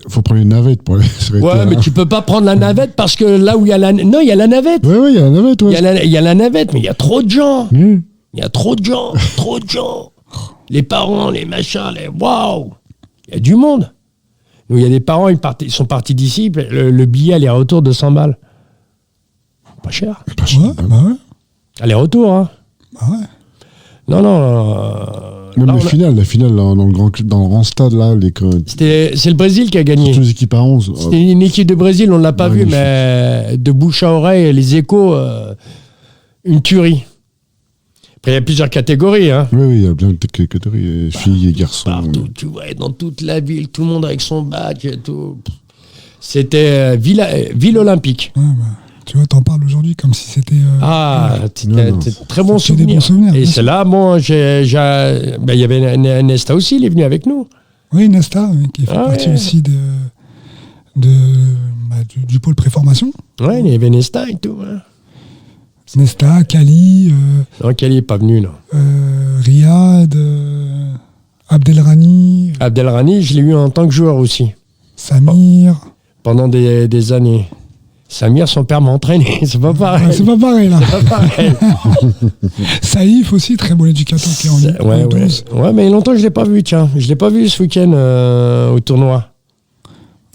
faut prendre une navette pour aller sur les terrains. Mais tu peux pas prendre la navette parce que là où il y a la... Non, il y a la navette. Oui, il y a la navette. Ouais. Il y a la navette, mais il y a trop de gens. Il y a trop de gens. Les parents, les machins, waouh. Il y a du monde. Nous, il y a des parents, ils sont partis d'ici, le billet aller-retour de 100 balles. Pas cher. Ouais. Aller-retour, hein. Ouais. Non. Même la finale là, dans le grand stade, là, c'est le Brésil qui a gagné. Toutes les équipes à 11. C'était une équipe de Brésil, on ne l'a pas vu, mais de bouche à oreille, les échos, une tuerie. Après, il y a plusieurs catégories. Hein. Oui, il y a bien des catégories, filles et garçons. Partout, tu vois, dans toute la ville, tout le monde avec son badge et tout. C'était ville olympique. Ouais, tu vois, t'en parles aujourd'hui comme si c'était... c'était très bon souvenir. Des bons souvenirs. Et c'est là, bon, il y avait Nesta aussi, il est venu avec nous. Oui, Nesta, qui fait partie aussi du pôle préformation. Ouais, il y avait Nesta et tout. Hein. Nesta, Kali... non, Kali n'est pas venu, non. Riyad, Abdelrani... Abdelrani, je l'ai eu en tant que joueur aussi. Samir... Pendant des années. Samir, son père m'a entraîné, c'est pas pareil. Ouais, c'est pas pareil, là. C'est pas pareil. Saïf aussi, très bon éducateur qui est en Ligue 12. Ouais, mais longtemps je l'ai pas vu, tiens. Je l'ai pas vu ce week-end au tournoi.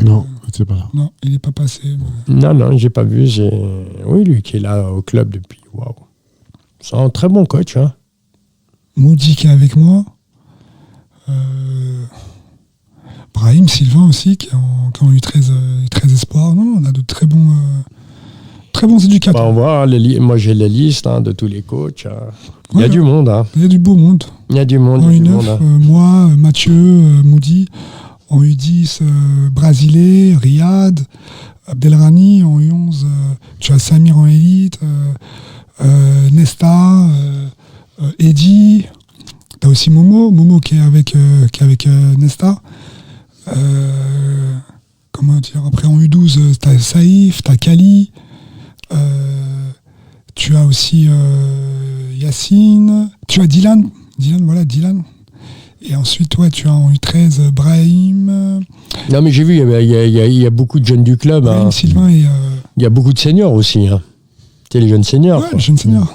Non, c'est pas là. Non, il n'est pas passé. Non, j'ai pas vu. Oui, lui qui est là au club depuis. Waouh. C'est un très bon coach, hein. Moody qui est avec moi. Brahim, Sylvain aussi, qui ont eu 13 espoirs. Non, on a de très bons éducateurs. On voit, moi j'ai les listes de tous les coachs. Il y a du monde. Il y a du beau monde. Il y a du monde. En U9, moi, Mathieu, Moody. En U10, Brasilé, Riyad, Abdelrani. En U11, tu as Samir en élite, Nesta, Eddy. Tu as aussi Momo qui est avec Nesta. Comment dire, après en U12, tu as Saïf, tu as Kali. Tu as aussi Yacine. Tu as Dylan. Dylan. Et ensuite, tu as en U13 Brahim. Non, mais j'ai vu, il y a beaucoup de jeunes du club. Brahim, Sylvain et... Il y a beaucoup de seniors aussi. C'est les jeunes seniors. Ouais, les jeunes seniors.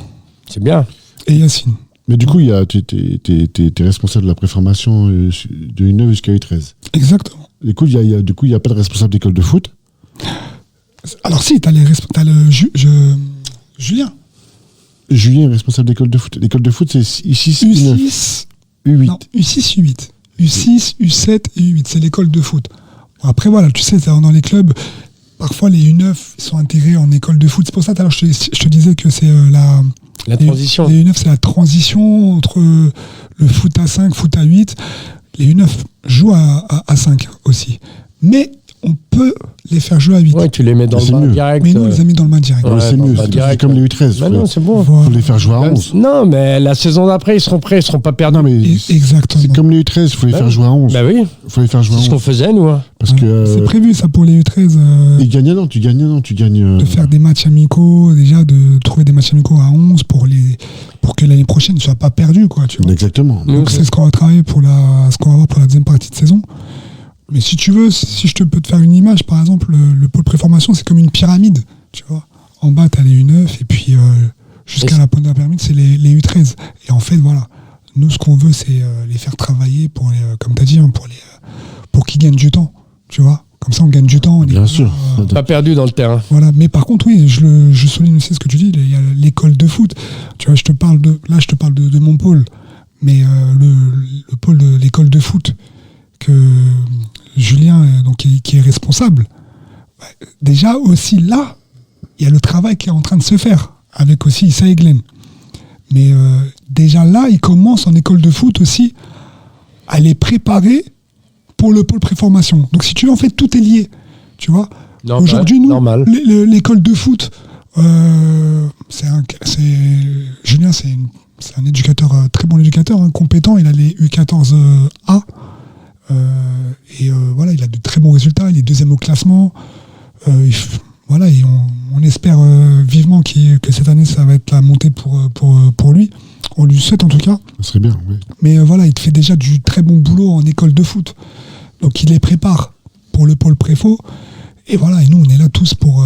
C'est bien. Et Yacine. Mais du coup, t'es responsable de la préformation de U9 jusqu'à U13. Exactement. Du coup, il n'y a pas de responsable d'école de foot. Alors si, t'as Julien. Julien est responsable d'école de foot. L'école de foot, c'est U6, U6, U8. Non, U6, U8. U6, U7 et U8, c'est l'école de foot. Bon, après, voilà, tu sais, dans les clubs, parfois les U9 sont intégrés en école de foot. C'est pour ça, tout à l'heure, je te disais que c'est la transition. Les U9, c'est la transition entre le foot à 5, foot à 8. Les U9 jouent à 5 aussi. Mais on peut les faire jouer à 8. Ouais, tu les mets dans le bain direct. Mais nous, on les a mis dans le bain direct. Ouais, c'est mieux, c'est comme les U13. Non, c'est bon. Il faut les faire jouer à 11. Non, mais la saison d'après, ils seront prêts, ils seront pas perdus. Non, mais exactement. C'est comme les U13, il faut les faire jouer à 11. Bah oui. Il faut les faire jouer à 11. C'est ce qu'on faisait, nous. Parce que, c'est prévu, ça, pour les U13. Tu gagnes. De faire des matchs amicaux, déjà, de trouver des matchs amicaux à 11 pour que l'année prochaine ne soit pas perdue, quoi, tu vois. Exactement. Donc, c'est ce qu'on va travailler ce qu'on va voir pour la deuxième partie de saison. Mais si tu veux, si je peux te faire une image, par exemple, le pôle préformation, c'est comme une pyramide, tu vois. En bas, tu as les U9, et puis jusqu'à la pointe de la pyramide, c'est les U13. Et en fait, voilà, nous, ce qu'on veut, c'est les faire travailler pour comme tu as dit, pour qu'ils gagnent du temps, tu vois. Comme ça, on gagne du temps. Bien sûr. Pas perdu dans le terrain. Voilà. Mais par contre, oui, je souligne aussi ce que tu dis, il y a l'école de foot. Tu vois, je te parle de mon pôle, mais le pôle de l'école de foot, que Julien qui est responsable, déjà aussi là, il y a le travail qui est en train de se faire, avec aussi Issa et Glenn. Mais déjà là, il commence en école de foot aussi à les préparer pour le pôle préformation. Donc si tu veux, en fait, tout est lié. Tu vois, aujourd'hui, nous, l'école de foot, Julien, c'est un éducateur, très bon éducateur, compétent. Il a les U14A. Voilà, il a de très bons résultats, il est deuxième au classement. Voilà, et on espère vivement que cette année ça va être la montée pour lui. On lui souhaite en tout cas. Ça serait bien, oui. Mais voilà, il fait déjà du très bon boulot en école de foot. Donc il les prépare pour le pôle préfo. Et voilà, et nous on est là tous pour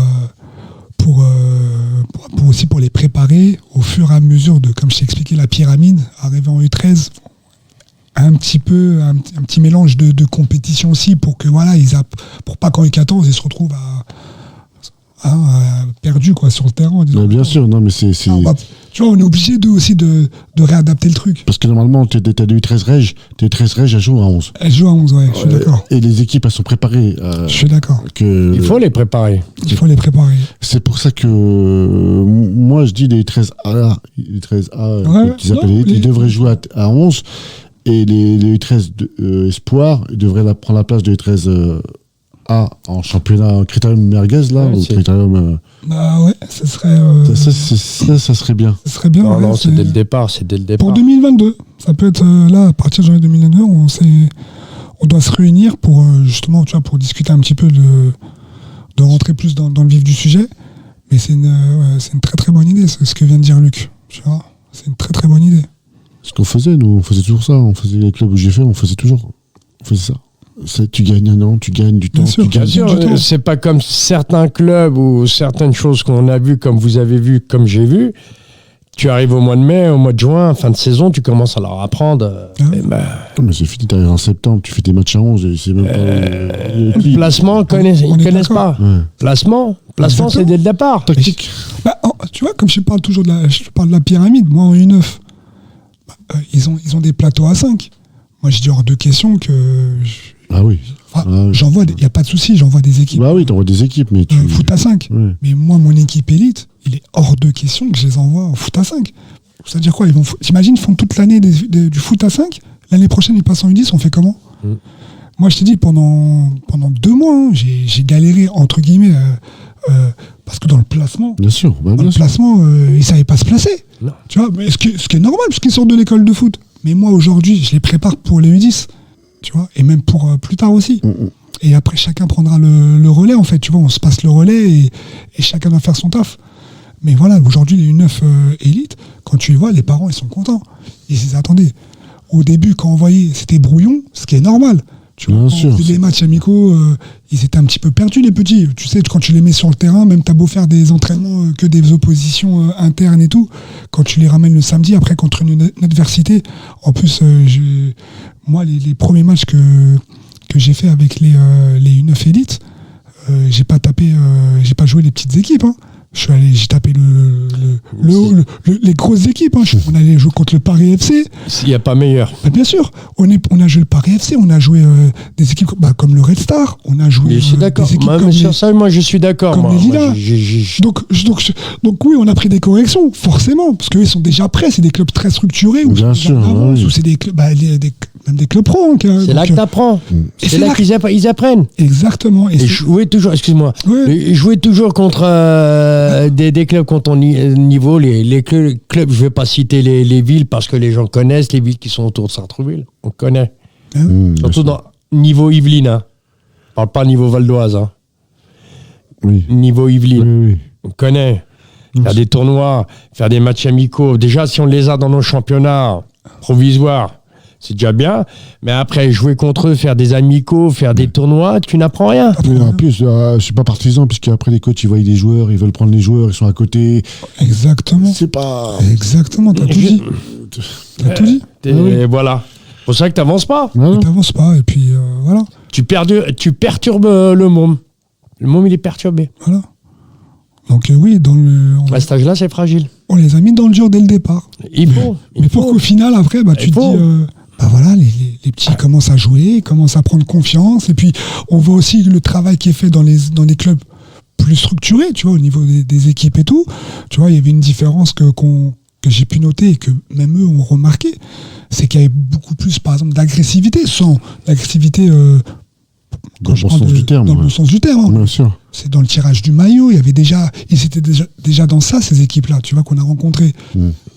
aussi pour les préparer au fur et à mesure de, comme je t'ai expliqué, la pyramide, arriver en U13. Un petit mélange de compétition aussi pour que voilà, pour pas qu'en U14 ils se retrouvent perdus quoi sur le terrain en disant, non, bien sûr, non mais c'est tu vois, on est obligé aussi de réadapter le truc parce que normalement t'as des U13 Reg, tes 13 Reg elles jouent à 11. Elles jouent à 11, ouais, je suis d'accord. Et les équipes elles sont préparées je suis d'accord il faut les préparer. C'est pour ça que moi je dis les 13A qu'ils appellent ils devraient jouer à 11. Et les U13 Espoir, ils devraient prendre la place de U13 A en championnat Critérium Merguez, là, ou Critérium... Bah ouais, ça serait... Ça serait bien. Ça serait bien, non, c'est dès le départ, Pour 2022, ça peut être là, à partir de janvier 2022, on doit se réunir pour, justement, tu vois, pour discuter un petit peu de rentrer plus dans le vif du sujet. Mais c'est une très très bonne idée, ce que vient de dire Luc, tu vois. C'est une très très bonne idée. Ce qu'on faisait, nous, on faisait toujours ça. On faisait les clubs où j'ai fait, on faisait ça. Tu gagnes un an, tu gagnes du temps. Bien sûr, c'est pas comme certains clubs ou certaines choses qu'on a vues, comme vous avez vu, comme j'ai vu. Tu arrives au mois de mai, au mois de juin, fin de saison, tu commences à leur apprendre. Mais c'est fini, t'arrives en septembre, tu fais tes matchs à 11, et c'est même pas... Placement, ils ne connaissent pas. Ouais. Placement, c'est dès le départ. Tactique. Tu vois, comme je parle toujours de la pyramide, moi en U9, ils ont des plateaux à 5. Moi, je dis hors de question que... Ah oui. J'envoie, il n'y a pas de souci, j'envoie des équipes. Bah oui, t'envoies des équipes, mais tu... foot à 5. Ouais. Mais moi, mon équipe élite, il est hors de question que je les envoie en foot à 5. C'est-à-dire quoi, t'imagines, ils font toute l'année du foot à 5, l'année prochaine, ils passent en U10, on fait comment? Moi, je t'ai dit, pendant 2 mois, hein, j'ai galéré, entre guillemets, parce que dans le placement, Bien sûr. ils ne savaient pas se placer. Non. Tu vois, mais ce qui est normal, parce qu'ils sortent de l'école de foot. Mais moi, aujourd'hui, je les prépare pour les U10. Tu vois, et même pour plus tard aussi. Et après, chacun prendra le relais, en fait. Tu vois, on se passe le relais et chacun doit faire son taf. Mais voilà, aujourd'hui, les U9 élites, quand tu les vois, les parents, ils sont contents. Ils se disent, attendez, au début, quand on voyait, c'était brouillon, ce qui est normal. Tu vois, quand on faisait des matchs amicaux, ils étaient un petit peu perdus, les petits. Tu sais, quand tu les mets sur le terrain, même t'as beau faire des entraînements que des oppositions internes et tout, quand tu les ramènes le samedi, après contre une adversité, en plus, moi, les premiers matchs que j'ai fait avec les U9 élites, j'ai pas joué les petites équipes, hein. J'ai tapé les grosses équipes. Hein. On allait jouer contre le Paris FC. S'il n'y a pas meilleur. Bah, bien sûr. On a joué le Paris FC, on a joué des équipes comme le Red Star. On a joué je suis d'accord. des équipes comme sur ça, moi je suis d'accord. Comme les Lilas. Donc oui, on a pris des corrections, forcément. Parce qu'eux, ils sont déjà prêts. C'est des clubs très structurés. Bien sûr. Ou c'est des clubs, même des clubs pro. C'est là que tu apprends. C'est là qu'ils apprennent. Exactement. Et jouer toujours, excuse-moi, jouer toujours contre des clubs contre ton niveau, les clubs, je ne vais pas citer les villes parce que les gens connaissent les villes qui sont autour de Sartrouville. On connaît. Surtout dans niveau Yvelines. Hein. On parle pas niveau Val d'Oise. Hein. Oui. Niveau Yvelines. Oui. On connaît. Faire des tournois, faire des matchs amicaux. Déjà, si on les a dans nos championnats provisoires, c'est déjà bien, mais après, jouer contre eux, faire des amicaux, faire des tournois, tu n'apprends rien. Mais en plus, je suis pas partisan, puisqu'après les coachs, ils voient des joueurs, ils veulent prendre les joueurs, ils sont à côté. Exactement. C'est pas... Exactement, t'as tout dit. T'as tout dit. Et voilà. C'est pour ça que t'avances pas. T'avances pas, et puis voilà. Tu perturbes le môme. Le môme, il est perturbé. Voilà. Donc oui, à cet âge-là, c'est fragile. On les a mis dans le dur dès le départ. Mais pour qu'au final, après, tu te dis... voilà, les petits commencent à jouer, commencent à prendre confiance. Et puis, on voit aussi le travail qui est fait dans les clubs plus structurés, tu vois, au niveau des équipes et tout. Tu vois, il y avait une différence que j'ai pu noter et que même eux ont remarqué. C'est qu'il y avait beaucoup plus, par exemple, d'agressivité, sans l'agressivité... dans le bon sens du terme. Dans le bon sens du terme. Bien sûr. C'est dans le tirage du maillot. Ils étaient déjà dans ça, ces équipes-là, tu vois, qu'on a rencontrées.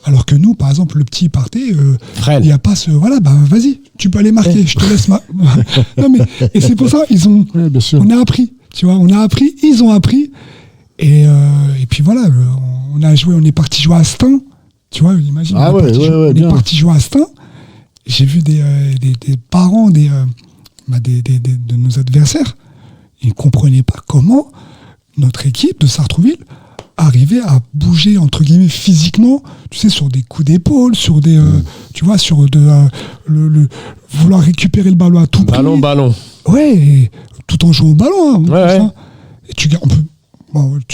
Alors que nous, par exemple, le petit partait, il n'y a pas ce... Voilà, vas-y, tu peux aller marquer, je te laisse... Non, mais... Et c'est pour ça, bien sûr. On a appris, tu vois, ils ont appris. Et puis voilà, on est parti jouer à Stein, tu vois, imagine. On est parti jouer à Stein. J'ai vu des parents de nos adversaires. Ils ne comprenaient pas comment notre équipe de Sartrouville arrivait à bouger, entre guillemets, physiquement, tu sais, sur des coups d'épaule, sur des... tu vois, sur vouloir récupérer le ballon à tout prix. Ballon. Ouais, tout en jouant au ballon. Hein, et tu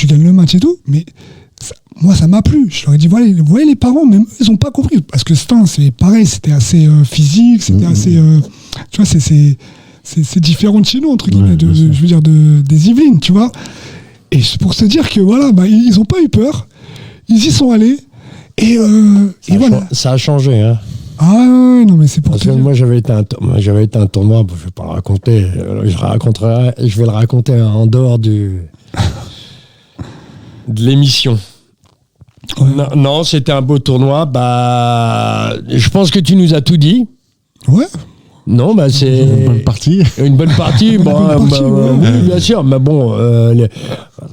gagnes le match et tout, mais moi, ça m'a plu. Je leur ai dit, voilà, vous voyez les parents, même ils n'ont pas compris. Parce que Stein, c'est pareil, c'était assez physique, c'était assez... tu vois, c'est différent de chez nous, entre guillemets, je veux dire, des Yvelines, tu vois. Et c'est pour se dire que, voilà, ils n'ont pas eu peur. Ils y sont allés. Et voilà. Ça a changé, hein. Ah ouais, non, mais c'est pour Parce que moi, j'avais été un tournoi, je ne vais pas le raconter. Je vais le raconter en dehors de l'émission. Ouais. Non, c'était un beau tournoi. Je pense que tu nous as tout dit. Ouais. Non, c'est... Une bonne partie. Une bonne partie, oui, bien sûr. Mais bon,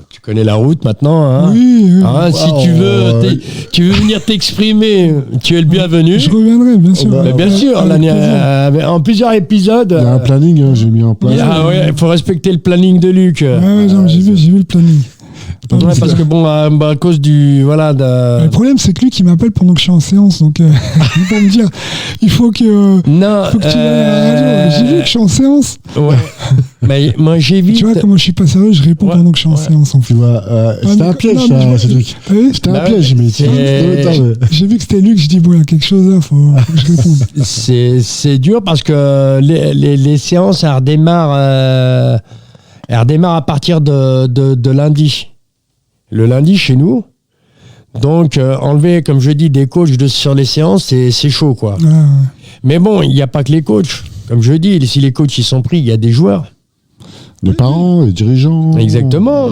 tu connais la route maintenant. Hein. Oui. Si tu veux venir t'exprimer, tu es le bienvenu. Je reviendrai, bien sûr. Bien sûr, en plusieurs épisodes. Il y a un planning, j'ai mis en place. Il faut respecter le planning de Luc. J'ai vu le planning. Parce que à cause du Le problème, c'est que lui qui m'appelle pendant que je suis en séance, donc il faut me dire, il faut que tu ailles à la radio. J'ai vu que je suis en séance. Ouais. Mais moi, j'évite. Tu vois, comment je suis pas sérieux, je réponds pendant que je suis en séance. En fait. Tu vois, c'était un piège, ça, Cédric. C'était un piège, mais j'ai vu que c'était lui que je dis, bon, il y a quelque chose là, faut que je réponde. C'est dur parce que les séances, elles redémarrent à partir de lundi. Le lundi, chez nous. Donc, enlever, comme je dis, des coachs sur les séances, c'est chaud, quoi. Ouais. Mais bon, il n'y a pas que les coachs. Comme je dis, si les coachs ils sont pris, il y a des joueurs. Les parents, les dirigeants. Exactement.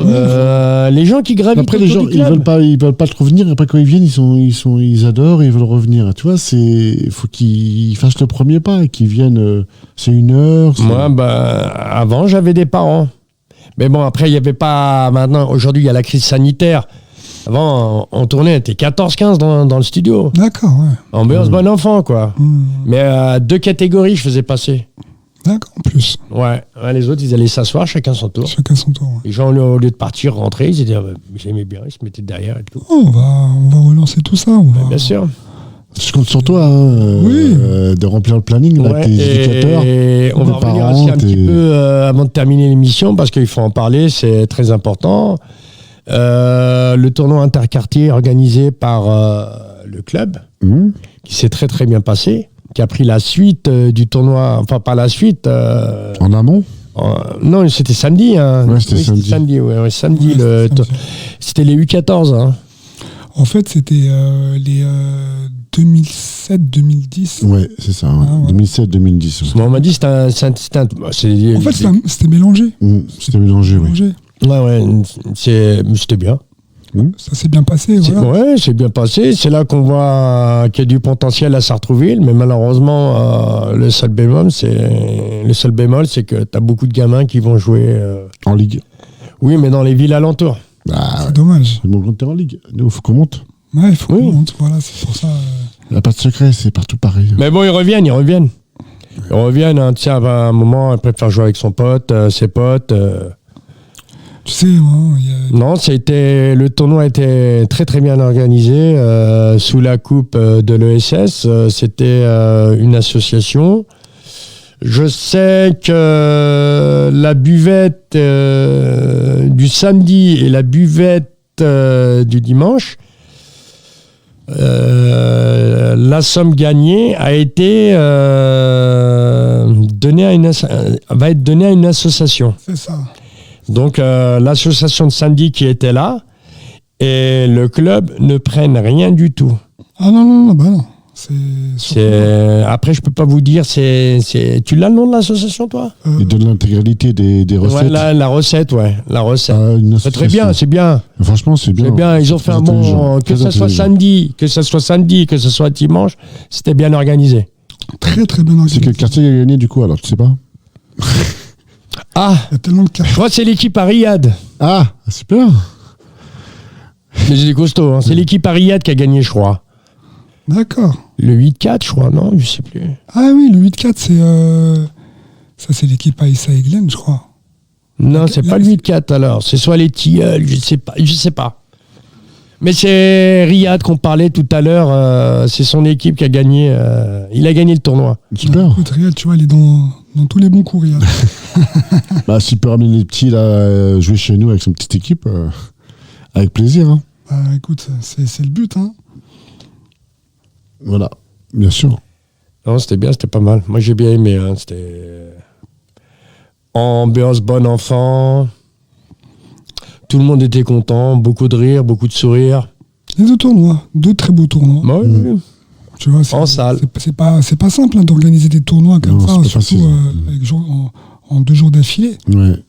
Les gens qui gravitent. Après, les gens, ils veulent pas trop venir. Après, quand ils viennent, ils adorent, ils veulent revenir. Tu vois, faut qu'ils fassent le premier pas et qu'ils viennent. C'est 1 heure. Moi, avant, j'avais des parents. Mais bon, après, il n'y avait pas. Maintenant, aujourd'hui, il y a la crise sanitaire. Avant, on tournait, on était 14-15 dans le studio. D'accord, ouais. Ambiance bon enfant, quoi. Mais 2 catégories, je faisais passer. D'accord, en plus. Ouais, les autres, ils allaient s'asseoir, chacun son tour. Chacun son tour, ouais. Les gens, au lieu de partir, rentrer, ils étaient, j'aimais bien, ils se mettaient derrière et tout. Oh, on va relancer tout ça. Bien sûr. Je compte sur toi, de remplir le planning, là, tes éducateurs. Et on va revenir aussi un petit peu avant de terminer l'émission, parce qu'il faut en parler, c'est très important. Le tournoi interquartier organisé par le club, qui s'est très très bien passé, qui a pris la suite du tournoi, enfin pas la suite. En amont non, c'était samedi. Hein. Ouais, c'était samedi. Samedi, c'était les U14. Hein. En fait, c'était les 2007-2010. Ouais, c'est ça. Ouais. 2007-2010. Ouais. On m'a dit que c'était mélangé. C'était mélangé, oui. Ouais, c'était bien. Ça s'est bien passé, voilà. Ouais, c'est bien passé. C'est là qu'on voit qu'il y a du potentiel à Sartrouville, mais malheureusement, le seul bémol, c'est que tu as beaucoup de gamins qui vont jouer... En Ligue. Oui, mais dans les villes alentours. C'est dommage. C'est bon quand t'es en Ligue. Il faut qu'on monte. Ouais, il faut qu'on monte, voilà, c'est pour ça... Il n'y a pas de secret, c'est partout pareil. Mais bon, ils reviennent. Ils reviennent, hein, tu sais, à un moment, ils préfèrent jouer avec son pote, ses potes... Tu sais, non, le tournoi était très très bien organisé sous la coupe de l'ESS. C'était une association. Je sais que la buvette du samedi et la buvette du dimanche, la somme gagnée a été va être donnée à une association. C'est ça. Donc l'association de samedi qui était là et le club ne prennent rien du tout. Ah non, bah non. Après, je peux pas vous dire. Tu l'as le nom de l'association, toi? Il donne l'intégralité des recettes. Ouais, la recette, ouais. La recette. C'est très bien, c'est bien. Franchement, c'est bien. C'est bien. Ils ont fait un bon. Que ce soit samedi, que ce soit dimanche, c'était bien organisé. Très très bien organisé. C'est quel quartier qui a gagné du coup alors? Tu sais pas? Ah, il y a tellement de je crois que c'est l'équipe à Riyad. Ah, super. Mais c'est des costauds. Hein. C'est l'équipe à Riyad qui a gagné, je crois. D'accord. Le 8-4, je crois, non? Je sais plus. Ah oui, le 8-4, c'est... Ça, c'est l'équipe à Issa et Glen, je crois. Non, c'est pas le 8-4, alors. C'est soit les Tilleuls, je sais pas. Mais c'est Riyad qu'on parlait tout à l'heure. C'est son équipe qui a gagné. Il a gagné le tournoi. Super. Écoute, Riyad, tu vois, il est dans tous les bons coups, Riyad. S'il peut ramener les petits là, jouer chez nous avec son petite équipe, avec plaisir. Hein. Écoute, c'est le but. Hein. Voilà, bien sûr. Non, c'était bien, c'était pas mal. Moi, j'ai bien aimé. Hein. C'était ambiance bon enfant. Tout le monde était content, beaucoup de rire, beaucoup de sourires. Les 2 tournois, 2 très beaux tournois. Bah, oui. Tu vois, en salle. C'est pas simple hein, d'organiser des tournois comme ça, surtout en 2 jours d'affilée. Ouais.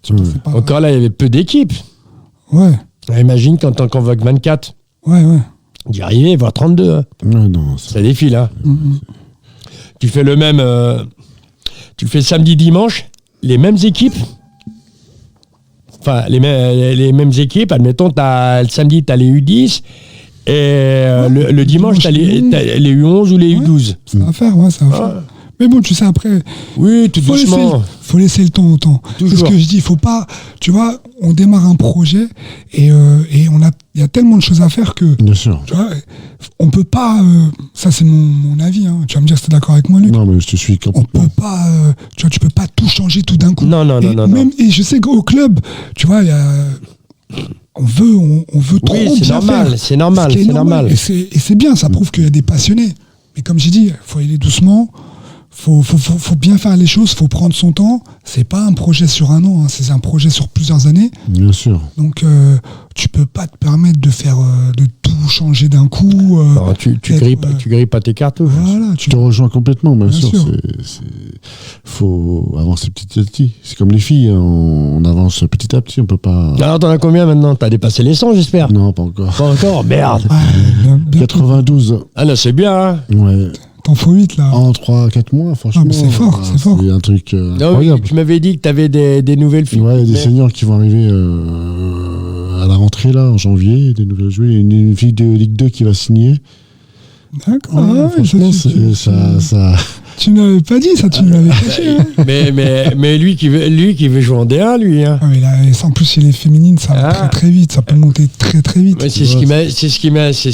Encore là, il y avait peu d'équipes. Ouais. Imagine quand on convoque 24. Ouais. D'y arriver, voire 32. Hein. Ouais, non, ça défile. Hein. Tu fais le même. Tu fais samedi-dimanche, les mêmes équipes. Enfin, les mêmes équipes. Admettons, le samedi, tu as les U10. Et le dimanche, tu as les U11 ou les U12. Ça va faire, ça va faire. Mais bon, tu sais, après. Oui, tout doucement. faut laisser le temps au temps. C'est ce que je dis, faut pas, tu vois, on démarre un projet et il y a tellement de choses à faire que, Bien sûr. tu vois, on peut pas, ça c'est mon avis, hein, tu vas me dire si t'es d'accord avec moi, Luc. Non, mais je te suis On complètement. peut pas, tu vois, tu peux pas tout changer tout d'un coup. Non. Et je sais qu'au club, tu vois, on veut trop Oui, c'est bien normal, faire. c'est normal, Ce qui est c'est normal. Et c'est bien, ça prouve qu'il y a des passionnés. Mais comme j'ai dit, faut y aller doucement. Faut bien faire les choses, faut prendre son temps. C'est pas un projet sur un an, hein, c'est un projet sur plusieurs années. Bien sûr. Donc tu peux pas te permettre de faire de tout changer d'un coup. Non, tu grilles pas tes cartouches. Voilà, Je te rejoins complètement, bien sûr. sûr. Faut avancer petit à petit. C'est comme les filles, hein, on avance petit à petit, on peut pas. Alors, t'en as combien maintenant? T'as dépassé les 100, j'espère? Non, pas encore. Pas encore? Merde. bien, 92, Ah là, c'est bien, hein? ouais. t'en faut 8 là. En 3-4 mois, franchement. mais c'est fort, c'est fort. C'est un truc Non, oui, incroyable. tu m'avais dit que t'avais des nouvelles filles. Ouais, il y a des Mais- seniors qui vont arriver à la rentrée, là, en janvier, des nouvelles joueuses. Il y a une fille de Ligue 2 qui va signer. D'accord. Ouais, Ah ouais, franchement, ça. tu n'avais pas dit ça, tu me l'avais caché. Hein. mais lui qui veut jouer en D1, lui, hein. Ah, mais là, et en plus, chez les féminines, ça va Ah. très très vite, ça peut monter très très vite. Ouais, c'est ce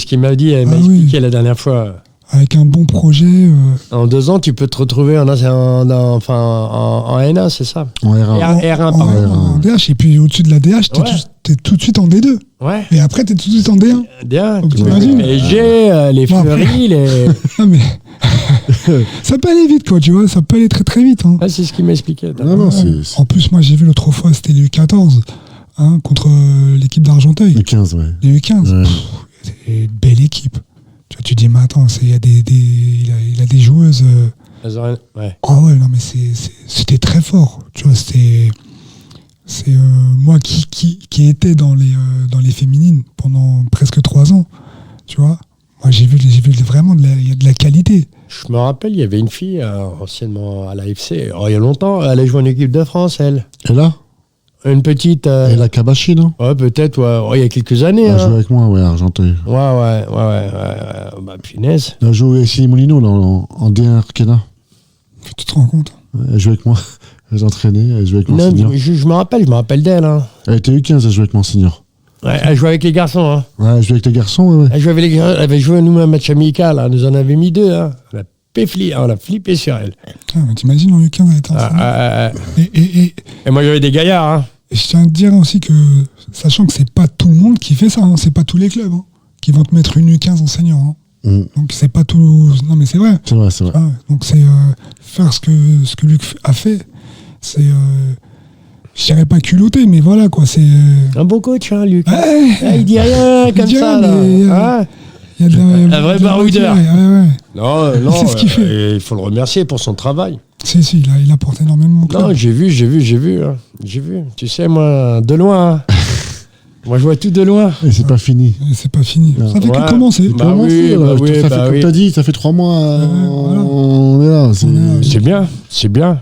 qu'il m'a dit, elle m'a Ah oui. expliqué la dernière fois. Avec un bon projet. En 2 ans, tu peux te retrouver en N1, c'est ça? En R1. R1, en, pardon. en DH, et puis au-dessus de la DH, t'es Ouais. t'es tout de suite en D2. Ouais. Et après, t'es tout de suite en D1. Bien. Donc, Tu t'imagines. les PSG, les Bon, après- Fleury, les. Ah, mais ça peut aller vite, quoi, tu vois, ça peut aller très très vite. Hein. Ah, c'est ce qu'il m'a expliqué. Non, non, c'est En plus, moi, j'ai vu l'autre fois, c'était les U14 hein, contre l'équipe d'Argenteuil. le 15, ouais. Les U15. Ouais. C'est une belle équipe. Tu vois, tu dis, mais attends, il y a il a des joueuses. Ouais. Ah ouais, non, mais c'était très fort. Tu vois, c'est moi qui étais dans les féminines pendant presque 3 ans. Tu vois, moi j'ai vu vraiment il y a de la qualité. Je me rappelle, il y avait une fille anciennement à l'AFC. Oh, il y a longtemps, elle a joué en équipe de France, elle. Et là Une petite. Elle a Kabashi, non Ouais, peut-être, ouais. Oh, il y a quelques années. Elle a Hein. joué avec moi, ouais, à Argenteuil. Ouais. Bah, punaise. Elle a joué avec Céline Molino là, en D1 Arkena. Tu te rends compte? Elle jouait avec moi. Elle s'entraînait, elle jouait avec mon Non, senior. je me rappelle d'elle. Hein. Elle était U15, elle jouait avec mon senior. Ouais, elle jouait avec les garçons. Hein. Ouais, elle jouait avec les garçons, ouais. Elle avait joué nous un match amical. Hein. Elle nous en avait mis 2. Hein. On a flippé sur elle. Ah, mais t'imagines, en U15, elle était ensemble. Et Et moi, j'avais des gaillards. Hein. je tiens à te dire aussi que, sachant que c'est pas tout le monde qui fait ça, hein, c'est pas tous les clubs hein, qui vont te mettre une U15 en senior. Hein. Donc c'est pas tout. Non, mais c'est vrai. C'est vrai, c'est vrai. Ah, donc c'est faire ce que Luc a fait. C'est, je dirais pas culotté, mais voilà quoi. C'est. Un beau coach, hein, Luc. Ouais, Ah, il dit rien comme dit ça. rien, Là. mais, Hein. il y a de la, Un vrai de la baroudeur. matière, ouais. Non, C'est ce qu'il fait. il faut le remercier pour son travail. Si, il apporte énormément au club. Non, j'ai vu. Hein. J'ai vu. Tu sais, moi, de loin. Hein. Moi, je vois tout de loin. Et c'est pas fini. Et c'est pas fini. Non. Ça fait Ouais. que commencer. Bah Comment oui, c'est, là, bah oui, ça bah fait, comme oui. t'as dit, ça fait 3 mois. voilà. On est là. C'est... On est là. C'est bien, c'est bien.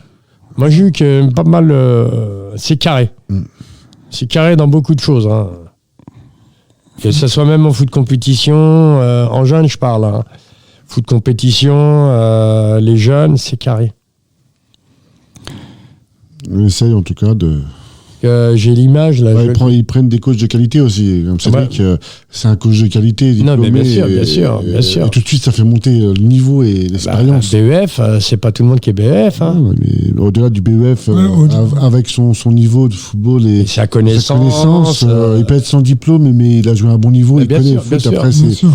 Moi, j'ai eu que pas mal. C'est carré. C'est carré dans beaucoup de choses. Hein. Que ce soit même en foot compétition, en jeunes, je parle. Hein. Foot compétition, les jeunes, c'est carré. On essaye en tout cas de. J'ai l'image là. Ouais, ils prennent des coachs de qualité aussi. Comme Cédric, c'est un coach de qualité. Non, mais diplômé, bien sûr. Et tout de suite, ça fait monter le niveau et l'expérience. BEF, c'est pas tout le monde qui est BEF. Hein. Ouais, mais au-delà du BEF, avec son niveau de football et sa connaissance. il peut être sans diplôme, mais il a joué à un bon niveau. Mais Il bien connaît sûr, le foot. bien Après, Bien sûr.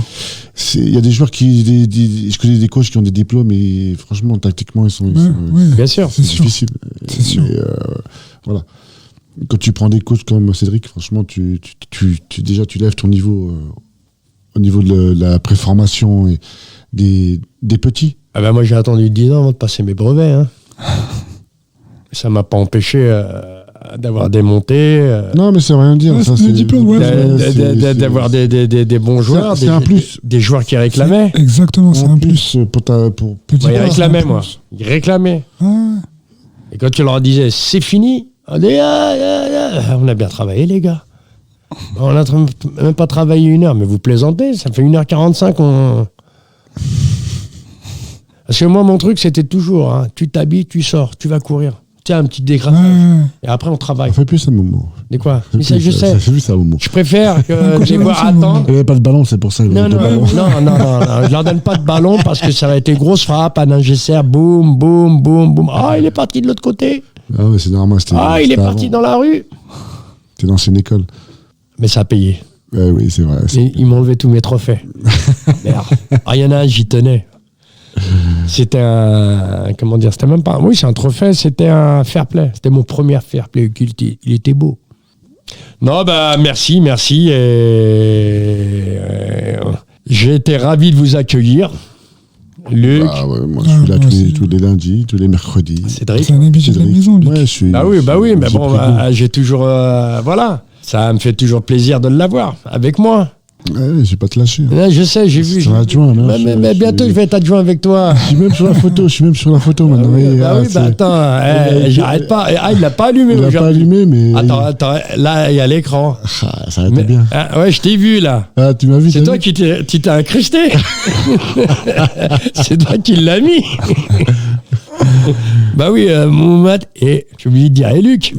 il y a des joueurs je connais des coachs qui ont des diplômes et franchement, tactiquement, ils sont Bien sûr. C'est sûr. difficiles. C'est sûr. Mais, voilà. Quand tu prends des coachs comme Cédric, franchement, tu lèves ton niveau au niveau de la préformation et des petits. Ah ben moi j'ai attendu 10 ans avant de passer mes brevets. Hein. Ça m'a pas empêché d'avoir démonté. Non, mais ça veut rien dire. Ouais, ça, c'est le diplôme, ouais. D'avoir des bons joueurs, c'est un plus. des joueurs qui réclamaient. Exactement, c'est En un plus. pour Petit Moi, ils pas, réclamaient, c'est un moi. plus. Ils réclamaient. Ah, Et quand tu leur disais c'est fini, on dit on a bien travaillé les gars. On n'a même pas travaillé 1 heure, mais vous plaisantez, ça fait 1h45. Parce que moi mon truc c'était toujours, hein, tu t'habilles, tu sors, tu vas courir. Tu sais, un petit décret. Et après, on travaille. On fait plus ça, Momo. De quoi? Mais ça, je sais. Ça fait plus ça, Momo. Je préfère que les voir attendre. Il n'y avait pas de ballon, c'est pour ça. Non, je leur donne pas de ballon parce que ça va être une grosse frappe, un ingénieur, boum, boum, boum, boum. Ah, il est parti de l'autre côté. Ah ouais, c'est normal. Il est parti dans la rue. C'était dans une école. Mais ça a payé. Oui, c'est vrai. Ils m'ont enlevé tous mes trophées. Merde. Il y en a un, j'y tenais. C'était un... Comment dire? C'était même pas... Oui, c'est un trophée, c'était un fair play. C'était mon premier fair play occulté. Il était beau. Non, merci. J'ai été ravi de vous accueillir. Luc. Moi, je suis là tous les lundis, tous les mercredis. Cédric. C'est un habitué de la maison, Luc. Ouais, je suis. Oui, mais bon, j'ai toujours... voilà. Ça me fait toujours plaisir de l'avoir avec moi. Ouais, j'ai pas te lâcher. Là, je sais, j'ai vu. Adjoint, là, mais bientôt, je vais être adjoint avec toi. Je suis même sur la photo maintenant. Attends, j'arrête pas. Il l'a pas allumé. Il l'a pas allumé, mais. Attends, là, il y a l'écran. Ça a été bien. Ouais, je t'ai vu, là. Ah, tu m'as vu. C'est toi qui t'es incrusté. C'est toi qui l'as mis. Mohamed, et j'ai oublié de dire, et Luc.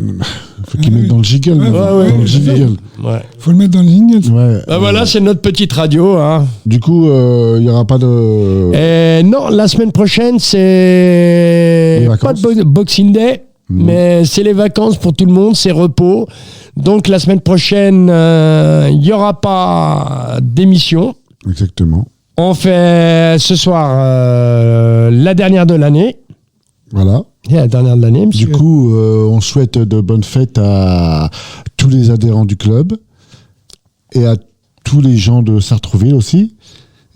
Faut qu'il mette dans le jiggle. Ouais. Faut le mettre dans le jingle. Ouais. Voilà, c'est notre petite radio. Hein. Du coup, il n'y aura pas de. Non, la semaine prochaine, c'est pas de Boxing Day, mais c'est les vacances pour tout le monde, c'est repos. Donc la semaine prochaine, il n'y aura pas d'émission. Exactement. On fait ce soir la dernière de l'année. Voilà. Et la dernière de l'année, monsieur. Du coup, on souhaite de bonnes fêtes à tous les adhérents du club et à tous les gens de Sartrouville aussi.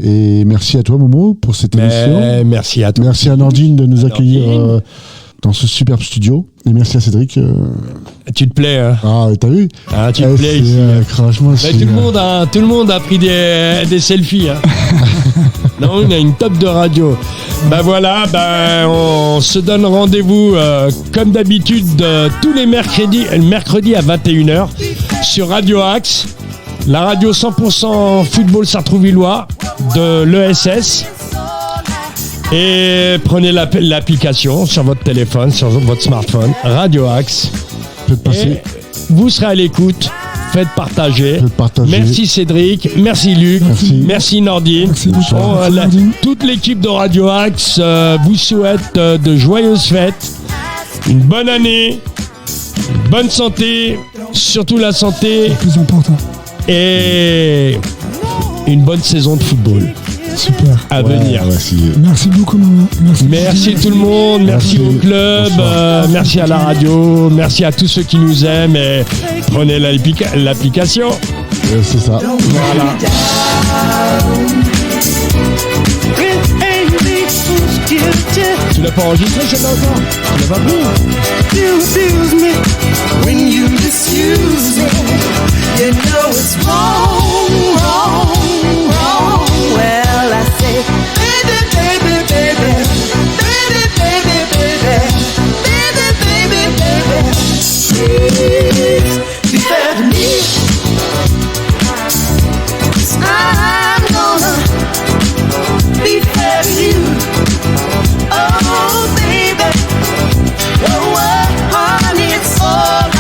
Et merci à toi, Momo, pour cette émission. Merci à toi. Merci à Nordine de nous accueillir dans ce superbe studio. Et merci à Cédric. Tu te plais, hein? Ah, t'as vu? Ah, tu te plais ici. Franchement, tout le monde a pris des selfies. Hein. Non, on a une top de radio. On se donne rendez-vous comme d'habitude tous les mercredis à 21h sur Radio Axe, la radio 100% football sartrouvillois de l'ESS. Et prenez l'application sur votre téléphone, sur votre smartphone, Radio Axe. Vous serez à l'écoute. Faites partager. Merci Cédric, merci Luc, merci Nordine. Merci toute l'équipe de Radio Axe vous souhaite de joyeuses fêtes, une bonne année, une bonne santé, surtout la santé. Le plus important. Et une bonne saison de football. Super. À venir. Merci beaucoup, maman. Merci tout le monde. Merci au club. Merci à la radio. Merci à tous ceux qui nous aiment. Et prenez l'application. C'est ça. Voilà. Tu l'as pas enregistré, celle-là encore? Tu l'as pas pris? You abuse me when you misuse me. You know it's wrong, wrong, wrong. Well, I say, baby, baby, baby, baby, baby, baby, baby, baby, baby. Please be fair to me. 'Cause I'm gonna be fair to you. Oh, baby. Oh, honey, it's all I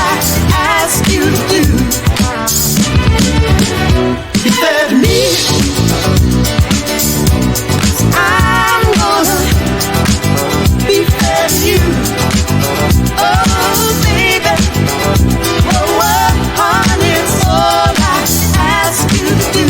ask you to do. Be fair to me. I'm gonna be fair to you. Oh, baby. Oh, honey, it's all I ask you to do.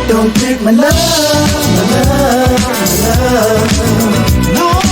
Don't take my love, no.